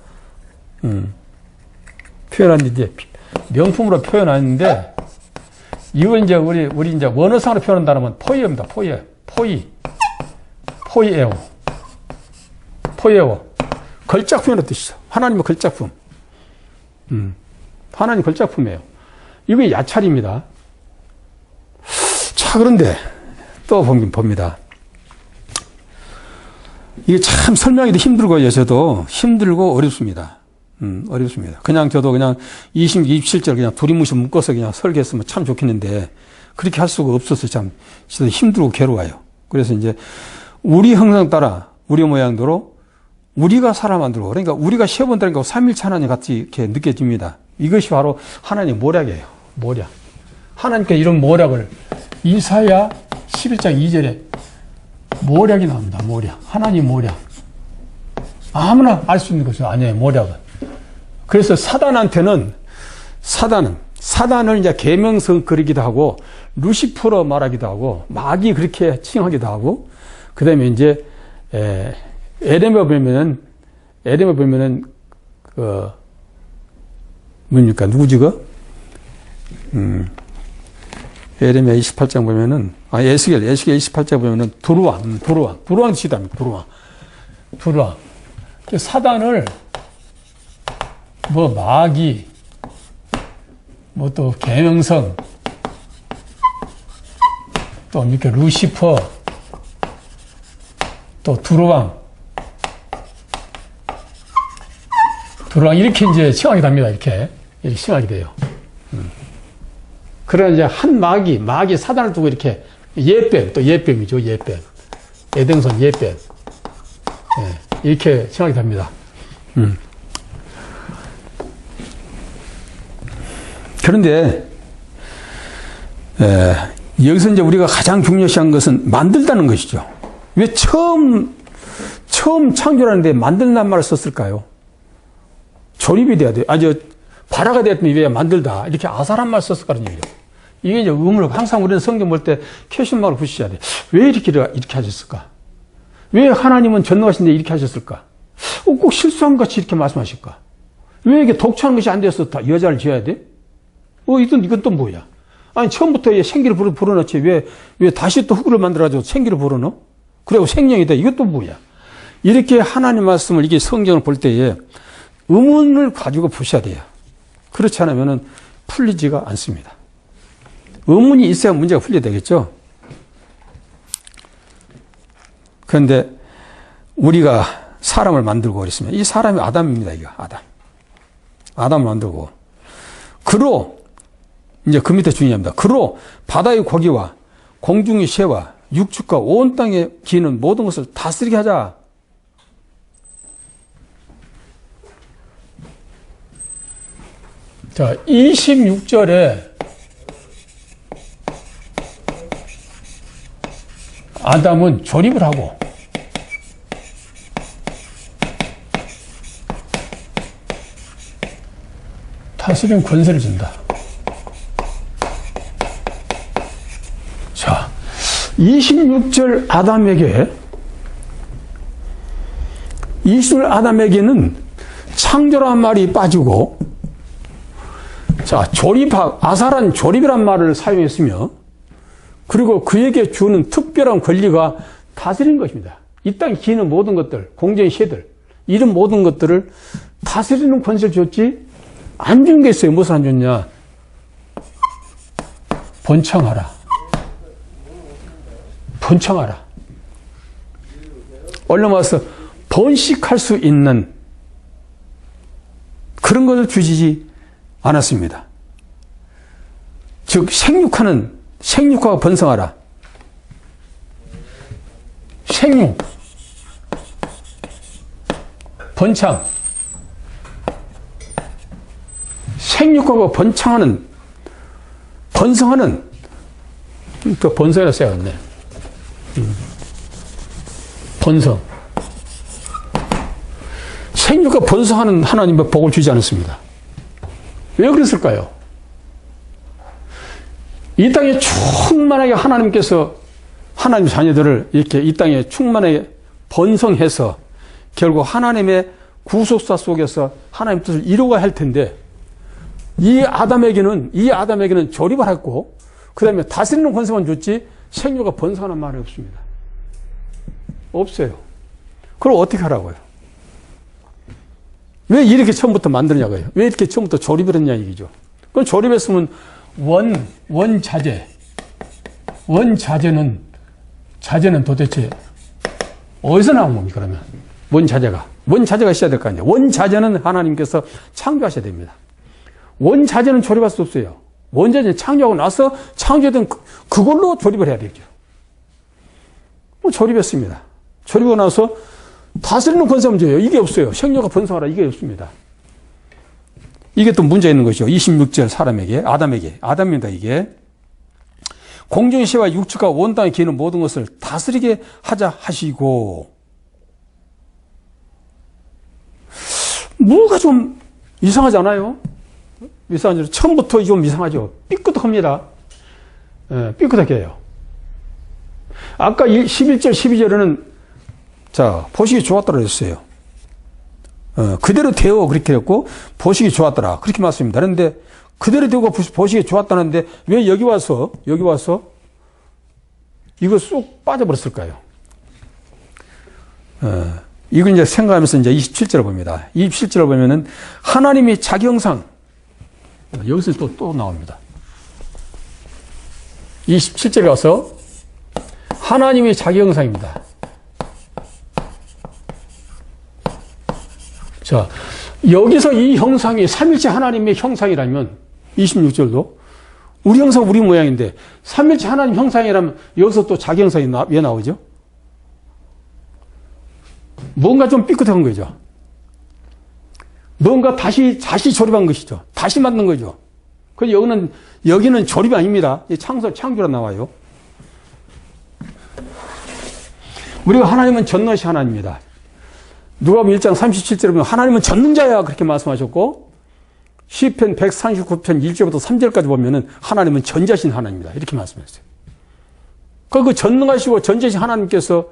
표현하는데 명품으로 표현하는데 이건 이제 우리 이제 원어상으로 표현한다면 포이어입니다. 포이에오. 걸작품이라는 뜻이죠. 하나님의 걸작품. 하나님 걸작품이에요. 이게 야찰입니다. 자, 그런데 또 봅니다. 이게 참 설명하기도 힘들고 여서도 힘들고 어렵습니다. 어렵습니다. 저도 27절 그냥 두리뭉실 묶어서 그냥 설계했으면 참 좋겠는데 그렇게 할 수가 없어서 참 진짜 힘들고 괴로워요. 그래서 이제 우리 형상 따라 우리 모양대로 우리가 사람 만들고 그러니까 우리가 세 번 들으니까 삼일체 하나님 같이 이렇게 느껴집니다. 이것이 바로 하나님의 모략이에요. 모략. 하나님께 이런 모략을 이사야 11장 2절에 모략이 나옵니다. 모략. 하나님 모략. 아무나 알 수 있는 것이 아니에요. 모략은. 그래서 사단을 이제 계명성 그리기도 하고 루시퍼로 말하기도 하고 마귀 그렇게 칭하기도 하고 그다음에 이제 에레미야 보면은 뭡니까 누구지 에레미야 28장 보면은 에스겔 28장 보면은 두루왕 시다입니다. 두루왕. 사단을 마귀 또 계명성 또 이렇게 루시퍼 또 두루왕 이렇게 이제 칭하게 됩니다. 이렇게 칭하게 돼요. 그러나 이제 한 마귀 사단을 두고 이렇게 예뱀이죠. 에덴성 예뱀. 이렇게 칭하게 됩니다. 그런데 여기서 이제 우리가 가장 중요시한 것은 만들다는 것이죠. 왜 처음 창조라는데 만든다는 말을 썼을까요? 조립이 돼야 돼요. 발화가 되었더니 왜 만들다 이렇게 아사란 말 썼을까는 얘기죠. 이게 이제 항상 우리는 성경 볼 때 퀘스천마크를 붙이셔야 돼. 왜 이렇게 하셨을까? 왜 하나님은 전능하신데 이렇게 하셨을까? 꼭 실수한 것 같이 이렇게 말씀하실까? 왜 이게 독초하는 것이 안 돼서 다 여자를 지어야 돼? 이건 또 뭐야? 처음부터 생기를 불어넣지. 왜 다시 또 흙을 만들어가지고 생기를 불어넣어? 그리고 생명이 돼. 이것도 뭐야? 이렇게 하나님 말씀을 이게 성경을 볼 때에 의문을 가지고 보셔야 돼요. 그렇지 않으면 풀리지가 않습니다. 의문이 있어야 문제가 풀리되겠죠. 그런데 우리가 사람을 만들고 그랬으면 이 사람이 아담입니다. 이거 아담을 만들고 그로 이제 그 밑에 중요합니다. 그로 바다의 고기와 공중의 새와 육축과 온 땅에 기는 모든 것을 다스리게 하자. 자, 26절에 아담은 조립을 하고 다스리는 권세를 준다. 자, 26절 아담에게는 창조란 말이 빠지고, 자, 아사란 조립이란 말을 사용했으며, 그리고 그에게 주는 특별한 권리가 다스리는 것입니다. 이 땅에 기는 모든 것들, 공중의 새들, 이런 모든 것들을 다스리는 권세를 줬지, 안 준 게 있어요. 무엇을 안 줬냐? 번창하라. 얼른 와서 번식할 수 있는 그런 것을 주시지 않았습니다. 즉 생육하고 번성하라. 생육, 번창, 생육하고 번성하는 또 번성이라 써야겠네. 번성. 생육과 번성하는 하나님의 복을 주지 않았습니다. 왜 그랬을까요? 이 땅에 충만하게 하나님께서 하나님 자녀들을 이렇게 이 땅에 충만하게 번성해서 결국 하나님의 구속사 속에서 하나님 뜻을 이루어야 할 텐데 이 아담에게는 조립을 했고 그 다음에 다스리는 권세만 줬지 생육과 번성하는 말이 없습니다. 없어요. 그럼 어떻게 하라고요? 왜 이렇게 처음부터 만드냐고요? 왜 이렇게 처음부터 조립을 했냐 이기죠. 그럼 조립했으면 자재는 도대체 어디서 나온 겁니까, 그러면? 원자재가 있어야 될 거 아니에요. 원자재는 하나님께서 창조하셔야 됩니다. 원자재는 조립할 수 없어요. 원자재는 창조하고 나서 창조된 그걸로 조립을 해야 되죠. 조립했습니다. 조립하고 나서 다스리는 권세만 줘요. 이게 없어요. 생육과 번성하라. 이게 없습니다. 이게 또 문제 있는 것이죠. 26절 아담입니다, 이게. 공중의 새와 육축과 온 땅에 기는 모든 것을 다스리게 하자 하시고. 뭐가 좀 이상하지 않아요? 이상하죠. 처음부터 좀 이상하죠. 삐끗합니다. 삐끗하게 해요. 아까 11절, 12절에는 자, 보시기 좋았더라 그랬어요. 그대로 되어 그렇게 했고, 보시기 좋았더라. 그렇게 말씀입니다. 그런데, 그대로 되고 보시기 좋았다는데, 왜 여기 와서, 이거 쏙 빠져버렸을까요? 이걸 이제 생각하면서 이제 27절을 봅니다. 27절을 보면은, 하나님이 자기 형상, 여기서 또 나옵니다. 27절에 가서, 하나님이 자기 형상입니다. 자, 여기서 이 형상이 삼일체 하나님의 형상이라면 26절도 우리 형상 우리 모양인데 삼일체 하나님 형상이라면 여기서 또 자기 형상이 왜 나오죠? 뭔가 좀 삐끗한 거죠. 뭔가 다시 조립한 것이죠. 다시 만든 거죠. 그래서 여기는 조립이 아닙니다. 창조라 나와요. 우리가 하나님은 전능하신 하나님입니다. 누가복음 1장 37절에 보면 하나님은 전능자야 그렇게 말씀하셨고 시편 139편 1절부터 3절까지 보면은 하나님은 전자신 하나님입니다. 이렇게 말씀하셨어요. 그 전능하시고 전자신 하나님께서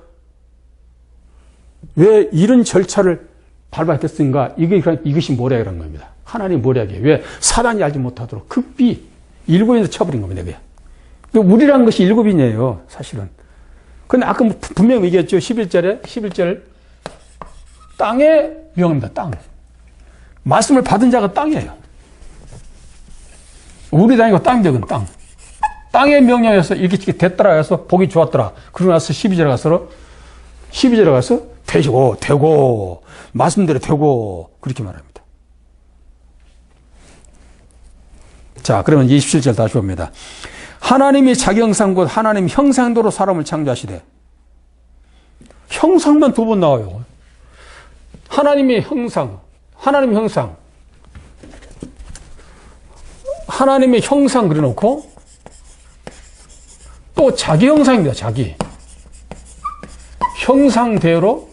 왜 이런 절차를 밟았겠습니까? 이것이 모략이라는 겁니다. 하나님 모략이에요. 왜? 사단이 알지 못하도록 급히 일곱인에서 쳐버린 겁니다. 그게. 우리라는 것이 일곱인이에요. 사실은. 근데 아까 분명히 얘기했죠. 11절 땅에 명합니다. 땅. 말씀을 받은 자가 땅이에요. 우리 땅이고 땅 적은 땅. 땅의 명령에서 이렇게 됐더라 해서 복이 좋았더라. 그러고 나서 12절에 가서 되고 말씀대로 되고 그렇게 말합니다. 자, 그러면 27절 다시 봅니다. 하나님이 자기 형상 곧 하나님 형상대로 사람을 창조하시되. 형상만 두 번 나와요. 하나님의 형상, 하나님의 형상. 하나님의 형상 그려놓고 또 자기 형상입니다. 자기. 형상대로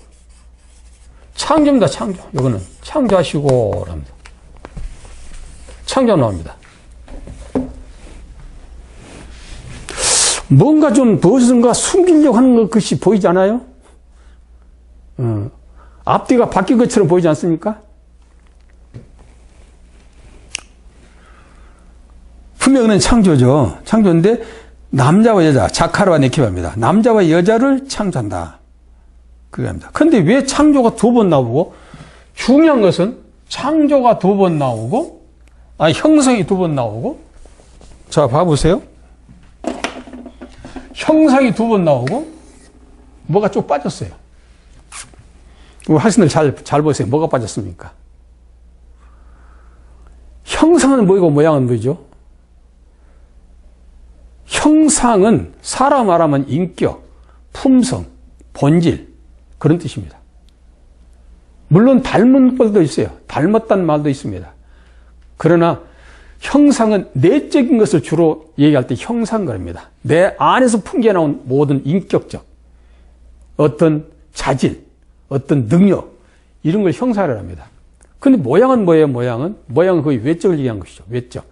창조입니다. 창조. 이거는 창조하시고 합니다. 창조 나옵니다. 뭔가 좀 무엇인가 숨기려고 하는 것이 보이지 않아요? 앞뒤가 바뀐 것처럼 보이지 않습니까? 분명히는 창조죠. 창조인데 남자와 여자, 자카르와 네키바입니다. 남자와 여자를 창조한다. 그겁니다. 그런데 왜 창조가 두 번 나오고 중요한 것은 창조가 두 번 나오고 형상이 두 번 나오고 자 봐보세요. 형상이 두 번 나오고 뭐가 쭉 빠졌어요. 하신들 잘 보세요. 뭐가 빠졌습니까? 형상은 뭐이고 모양은 뭐죠? 형상은 사람 말하면 인격, 품성, 본질 그런 뜻입니다. 물론 닮은 꼴도 있어요. 닮았다는 말도 있습니다. 그러나 형상은 내적인 것을 주로 얘기할 때 형상거립니다. 내 안에서 풍겨나온 모든 인격적 어떤 자질, 어떤 능력 이런 걸 형상이라고 합니다. 그런데 모양은 뭐예요? 모양은 거의 외적을 얘기한 것이죠. 외적.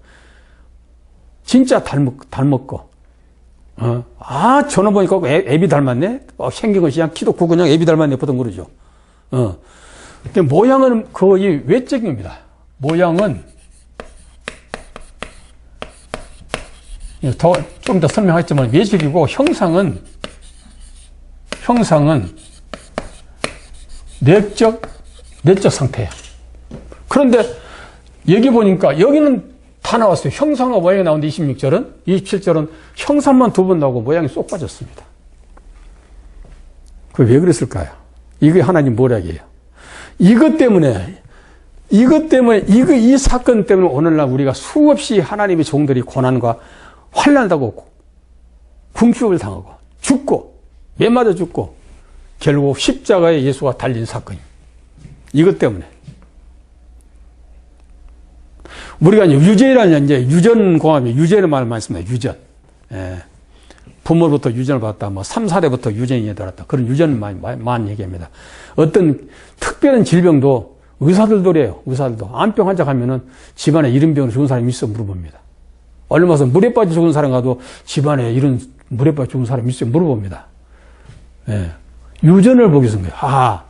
진짜 닮았고 저는 보니까 애비 닮았네? 생긴 것이 그냥 키도 크고 그냥 애비 닮았네 보통 그러죠. 근데 모양은 거의 외적인 겁니다. 모양은 좀 더 설명하겠지만 외적이고 형상은 내적 상태예요. 그런데 여기 보니까 여기는 다 나왔어요. 형상과 모양이 나오는데 26절은 27절은 형상만 두 번 나오고 모양이 쏙 빠졌습니다. 그게 왜 그랬을까요? 이게 하나님 모략이에요. 이것 때문에 이 사건 때문에 오늘날 우리가 수없이 하나님의 종들이 고난과 환난을 당하고 궁핍을 당하고 죽고 매 맞아 죽고 결국 십자가에 예수가 달린 사건입니다. 이것 때문에 우리가 유죄라는 유전공합이 유죄를 말만 했습니다. 유전. 부모로부터 유전을 받았다. 3, 4대부터 유전이 들었다. 그런 유전을 많이 얘기합니다. 어떤 특별한 질병도 의사들도 그래요. 의사들도 암병 환자 가면은 집안에 이런 병으로 죽은 사람이 있어 물어봅니다. 얼마 전 물에 빠져 죽은 사람 가도 집안에 이런 물에 빠져 죽은 사람이 있어 물어봅니다. 유전을 보기 위해서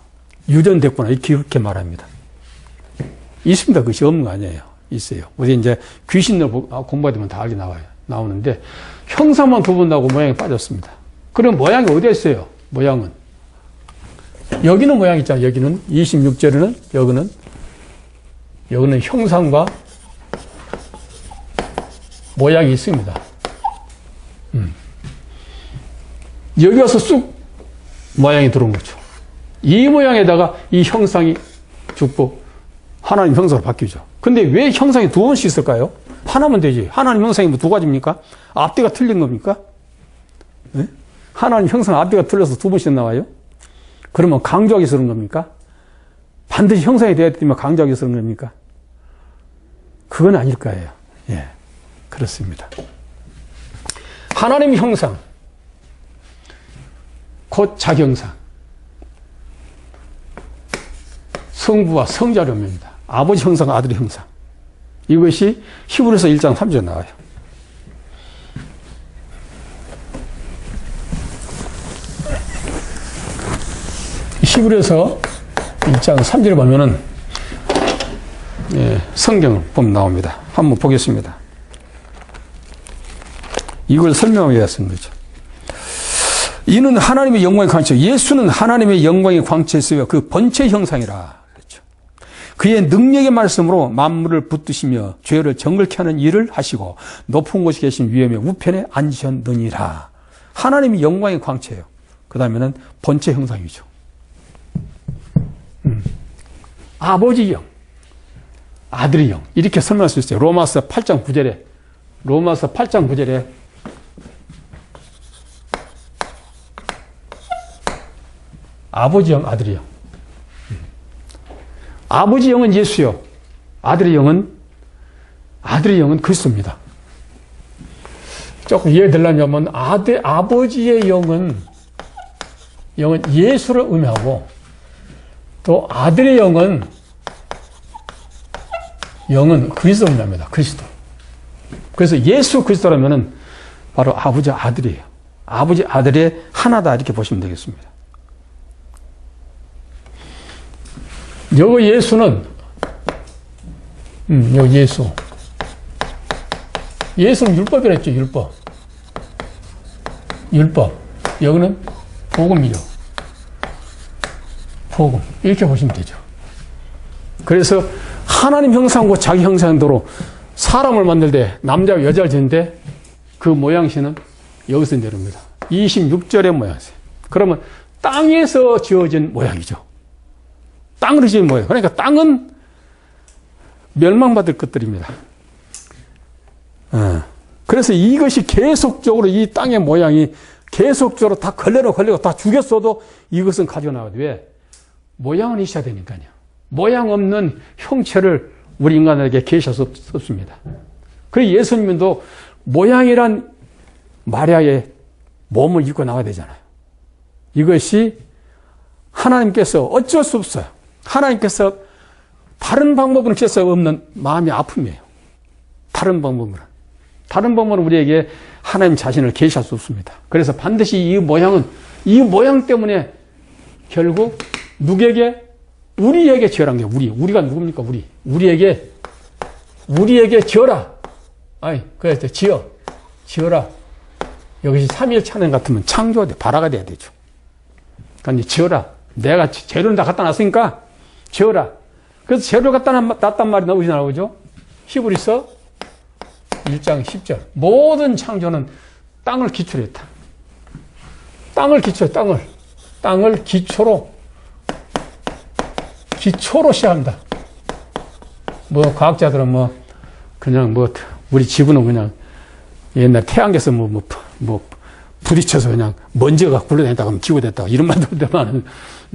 유전됐구나 이렇게 말합니다. 있습니다. 그것이 없는 거 아니에요. 있어요. 우리 이제 귀신을 공부하다 보면 다 알게 나오는데 형상만 두 번 나오고 모양이 빠졌습니다. 그럼 모양이 어디에 있어요? 모양은 여기는 모양 있잖아요. 여기는 26절에는 여기는 형상과 모양이 있습니다. 여기 와서 쑥 모양이 들어온 거죠. 이 모양에다가 이 형상이 죽고 하나님 형상으로 바뀌죠. 근데 왜 형상이 두 번씩 있을까요? 하나면 되지. 하나님 형상이 뭐 두 가지입니까? 앞뒤가 틀린 겁니까? 네? 하나님 형상 앞뒤가 틀려서 두 번씩 나와요? 그러면 강조하기 위해서 그런 겁니까? 반드시 형상이 되어야 되면 강조하기 위해서 그런 겁니까? 그건 아닐 거예요. 예, 그렇습니다. 하나님 형상, 곧 자기 형상. 성부와 성자의 의미입니다. 아버지 형상, 아들의 형상. 이것이 히브리서 1장 3절에 나와요. 히브리서 1장 3절에 보면은 성경을 보면 나옵니다. 한번 보겠습니다. 이걸 설명하기 위해서 쓴 거죠. 이는 하나님의 영광의 광채, 예수는 하나님의 영광의 광채였으며 그 본체 형상이라 그랬죠. 그의 능력의 말씀으로 만물을 붙드시며 죄를 정결케 하는 일을 하시고 높은 곳에 계신 위엄의 우편에 앉으셨느니라. 하나님이 영광의 광채예요. 그 다음에는 본체 형상이죠. 아버지 영, 아들의 영, 이렇게 설명할 수 있어요. 로마서 8장 9절에 아버지 영, 아들의 영. 아버지 영은 예수요. 아들의 영은 그리스도입니다. 조금 이해되려면 아버지의 영은 예수를 의미하고 또 아들의 영은 그리스도를 의미합니다. 그리스도. 그래서 예수 그리스도라면은 바로 아버지 아들이에요. 아버지 아들의 하나다 이렇게 보시면 되겠습니다. 여기 예수는 여기 예수는 율법이랬죠. 율법. 여기는 복음이죠. 복음. 이렇게 보시면 되죠. 그래서 하나님 형상과 자기 형상대로 사람을 만들 때 남자와 여자를 짓는데 그 모양새는 여기서 내려옵니다. 26절의 모양새. 그러면 땅에서 지어진 모양이죠. 땅으로 지은 모양. 그러니까 땅은 멸망받을 것들입니다. 그래서 이것이 계속적으로 이 땅의 모양이 계속적으로 다 걸리고 다 죽였어도 이것은 가져나가도 왜? 모양은 있어야 되니까요. 모양 없는 형체를 우리 인간에게 계실 수 없습니다. 그래서 예수님도 모양이란 마리아의 몸을 입고 나와야 되잖아요. 이것이 하나님께서 어쩔 수 없어요. 하나님께서 다른 방법은 할 수 없는 마음의 아픔이에요. 다른 방법은 우리에게 하나님 자신을 계시할 수 없습니다. 그래서 반드시 이 모양 때문에 결국 누구에게? 우리에게 지어란 게 우리가 누굽니까? 우리에게 지어라. 그래서 지어라. 여기서 3일 찬양 같으면 창조가 발화가 돼야 되죠. 그러니까 지어라. 내가 재료를 다 갖다 놨으니까 지어라. 그래서 재료를 갖다 놨단 말이 어디서 나오죠? 히브리서 1장 10절. 모든 창조는 땅을 기초로 했다. 땅을 기초로 시작합니다. 과학자들은 우리 지구는 그냥 옛날 태양계에서 부딪혀서 그냥 먼지가 굴러다녔다가 하면 지구가 됐다가 이런 말도 되면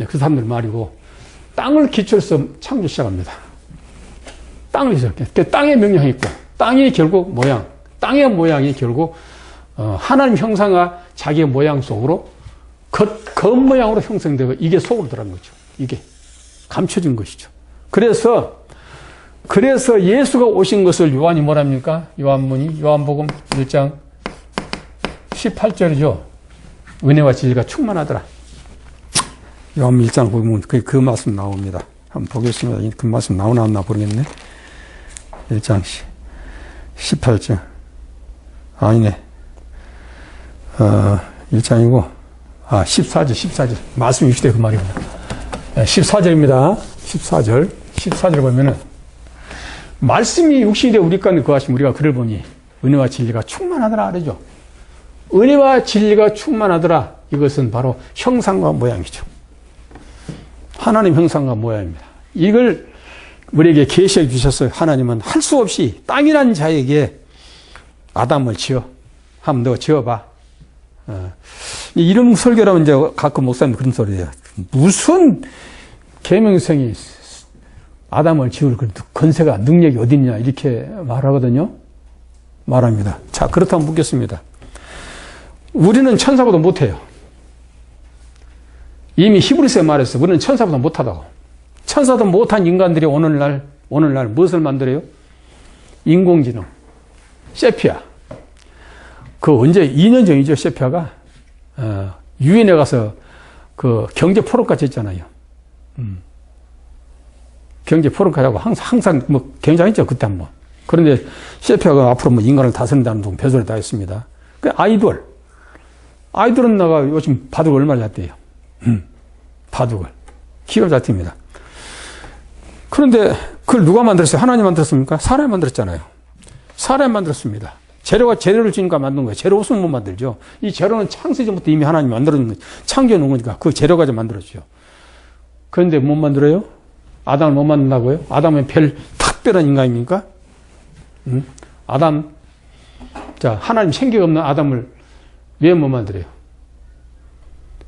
그 사람들 말이고, 땅을 기초로 해서 창조 시작합니다. 땅을 기초로. 땅의 명령이 있고, 땅이 결국 땅의 모양이 결국 하나님 형상과 자기의 모양 속으로 겉모양으로 형성되고 이게 속으로 들어간 거죠. 이게 감춰진 것이죠. 그래서 예수가 오신 것을 요한이 뭐랍니까? 요한복음 1장 18절이죠. 은혜와 진리가 충만하더라. 요한 1장 보면 그 말씀 나옵니다. 한번 보겠습니다. 그 말씀 나오나 모르겠네. 1장 18절. 아니네. 1장이고, 14절. 말씀이 유시돼 그 말이구나. 14절입니다. 14절 보면은, 말씀이 육신이 되어 우리 가운데 거하시면 우리가 그를 보니 은혜와 진리가 충만하더라 그러죠. 은혜와 진리가 충만하더라. 이것은 바로 형상과 모양이죠. 하나님 형상과 모양입니다. 이걸 우리에게 계시해 주셨어요. 하나님은 할 수 없이 땅이란 자에게 아담을 한번 너 지어봐. 이름 설교라면 이제 가끔 목사님 그런 소리예요. 무슨 계명성이 아담을 지을 권세가 능력이 어딨냐 이렇게 말합니다. 자, 그렇다면 묻겠습니다. 우리는 천사보다 못해요. 이미 히브리서에 말했어. 우리는 천사보다 못하다고. 천사도 못한 인간들이 오늘날 무엇을 만들어요? 인공지능. 세피아. 언제 2년 전이죠. 세피아가 유엔에 가서 경제 포럼까지 했잖아요. 경제 포럼까지 하고 항상 굉장했죠. 그때 한번. 그런데 세피아가 앞으로 인간을 다스린다는 둥 배설을 다 했습니다. 아이돌은 나가 요즘 바둑 얼마나 잘 돼요? 바둑을. 키가 잘 팁니다. 그런데 그걸 누가 만들었어요? 하나님 만들었습니까? 사람이 만들었잖아요. 사람이 만들었습니다. 재료를 주니까 만든 거예요. 재료 없으면 못 만들죠. 이 재료는 창세 전부터 이미 하나님이 만들어 놓은, 창조해 놓은 거니까 그 재료 가지고 만들었죠. 그런데 못 만들어요? 아담을 못 만든다고요? 아담은 별 특별한 인간입니까? 아담, 자, 하나님 생기가 없는 아담을 왜 못 만들어요?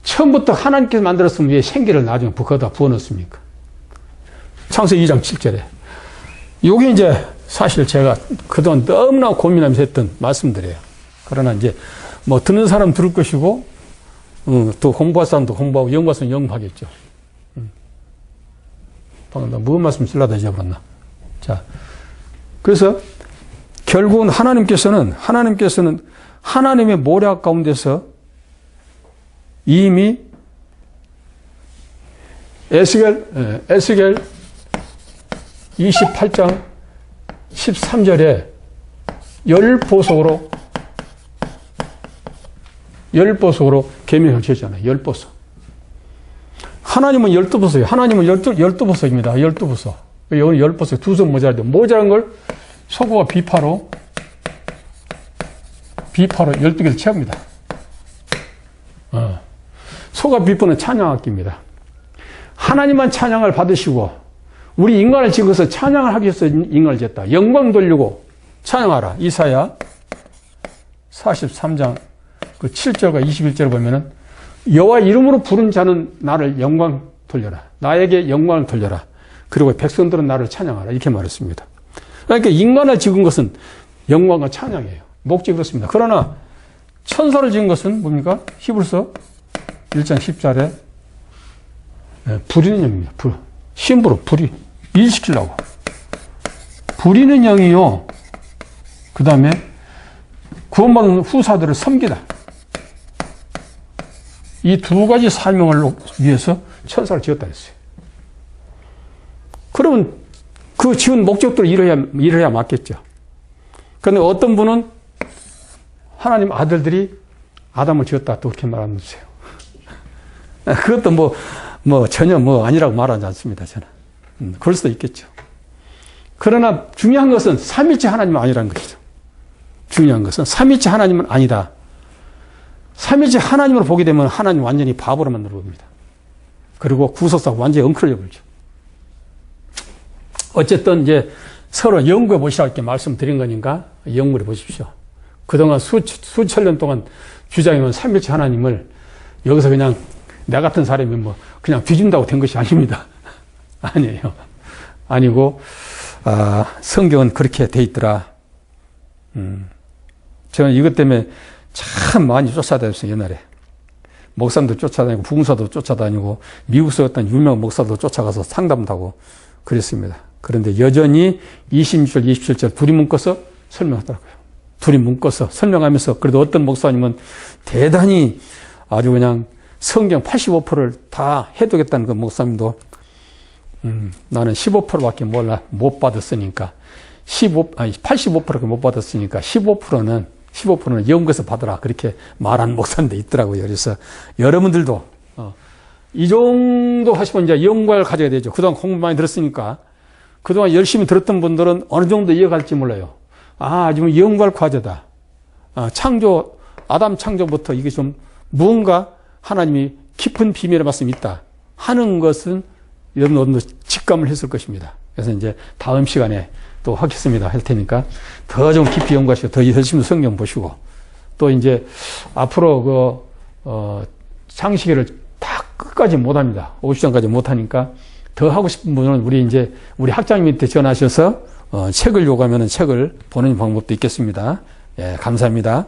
처음부터 하나님께서 만들었으면 왜 생기를 나중에 거기다 부어넣습니까? 창세기 2장 7절에. 요게 이제 사실 제가 그동안 너무나 고민하면서 했던 말씀들이에요. 그러나 이제 뭐 듣는 사람 들을 것이고, 또 공부할 사람도 공부하고, 연구할 사람 연구하겠죠. 방금 나 무슨 말씀 쓰려다 잊어버렸나? 자, 그래서 결국은 하나님께서는 하나님의 모략 가운데서 이미 에스겔 28장 13절에 열보석으로 계명을 지었잖아요. 열보석. 하나님은 12보석이에요. 하나님은 12보석입니다. 12보석. 여기 열보석 두 손 모자라죠. 모자란 걸 소고와 비파로 12개를 채웁니다. 소가 비파는 찬양악기입니다. 하나님만 찬양을 받으시고 우리 인간을 지어서 찬양을 하기 위해서 인간을 지었다. 영광 돌리고 찬양하라. 이사야 43장 그 7절과 21절을 보면은 여호와 이름으로 부른 자는 나를 영광 돌려라. 나에게 영광을 돌려라. 그리고 백성들은 나를 찬양하라. 이렇게 말했습니다. 그러니까 인간을 지은 것은 영광과 찬양이에요. 목적이 그렇습니다. 그러나 천사를 지은 것은 뭡니까? 히브리서 1장 10절에 부리는 영입니다. 심부로 불이 일시키려고. 부리는 영이요. 그 다음에 구원받은 후사들을 섬기다. 이 두 가지 사명을 위해서 천사를 지었다 했어요. 그러면 그 지은 목적대로 이뤄야 맞겠죠. 그런데 어떤 분은 하나님 아들들이 아담을 지었다 또 그렇게 말하면서요. 그것도 전혀 아니라고 말하지 않습니다, 저는. 그럴 수도 있겠죠. 그러나 중요한 것은 삼위일체 하나님은 아니라는 것이죠. 중요한 것은 삼위일체 하나님은 아니다. 삼위일체 하나님으로 보게 되면 하나님 완전히 바보로 만들어 봅니다. 그리고 구속사고 완전히 엉클어져 버리죠. 어쨌든 이제 서로 연구해 보시라고 이렇게 말씀드린 거니까 연구해 보십시오. 그동안 수천 년 동안 주장해온 삼위일체 하나님을 여기서 그냥 나 같은 사람이 그냥 뒤진다고 된 것이 아닙니다. 아니에요. 아니고, 성경은 그렇게 돼 있더라. 저는 이것 때문에 참 많이 쫓아다녔어요, 옛날에. 목사님도 쫓아다니고, 부흥사도 쫓아다니고, 미국서 어떤 유명한 목사도 쫓아가서 상담도 하고 그랬습니다. 그런데 여전히 26절, 27절 둘이 묶어서 설명하더라고요. 둘이 묶어서 설명하면서 그래도 어떤 목사님은 대단히 아주 그냥 성경 85%를 다 해두겠다는 그 목사님도 나는 15%밖에 못 받았으니까 85%를 못 받았으니까 15%는 연구해서 받으라 그렇게 말하는 목사님도 있더라고요. 그래서 여러분들도 이 정도 하시면 이제 연구를 가져야 되죠. 그동안 공부 많이 들었으니까 그동안 열심히 들었던 분들은 어느 정도 이어갈지 몰라요. 지금 연구할 과제다. 아담 창조부터 이게 좀 무언가 하나님이 깊은 비밀의 말씀이 있다 하는 것은 여러분도 직감을 했을 것입니다. 그래서 이제 다음 시간에 또 하겠습니다. 할 테니까 더 좀 깊이 연구하시고 더 열심히 성경 보시고 또 이제 앞으로 창세기를 다 끝까지 못합니다. 50장까지 못하니까 더 하고 싶은 분은 우리 학장님한테 전화하셔서 책을 요구하면 책을 보는 방법도 있겠습니다. 예, 감사합니다.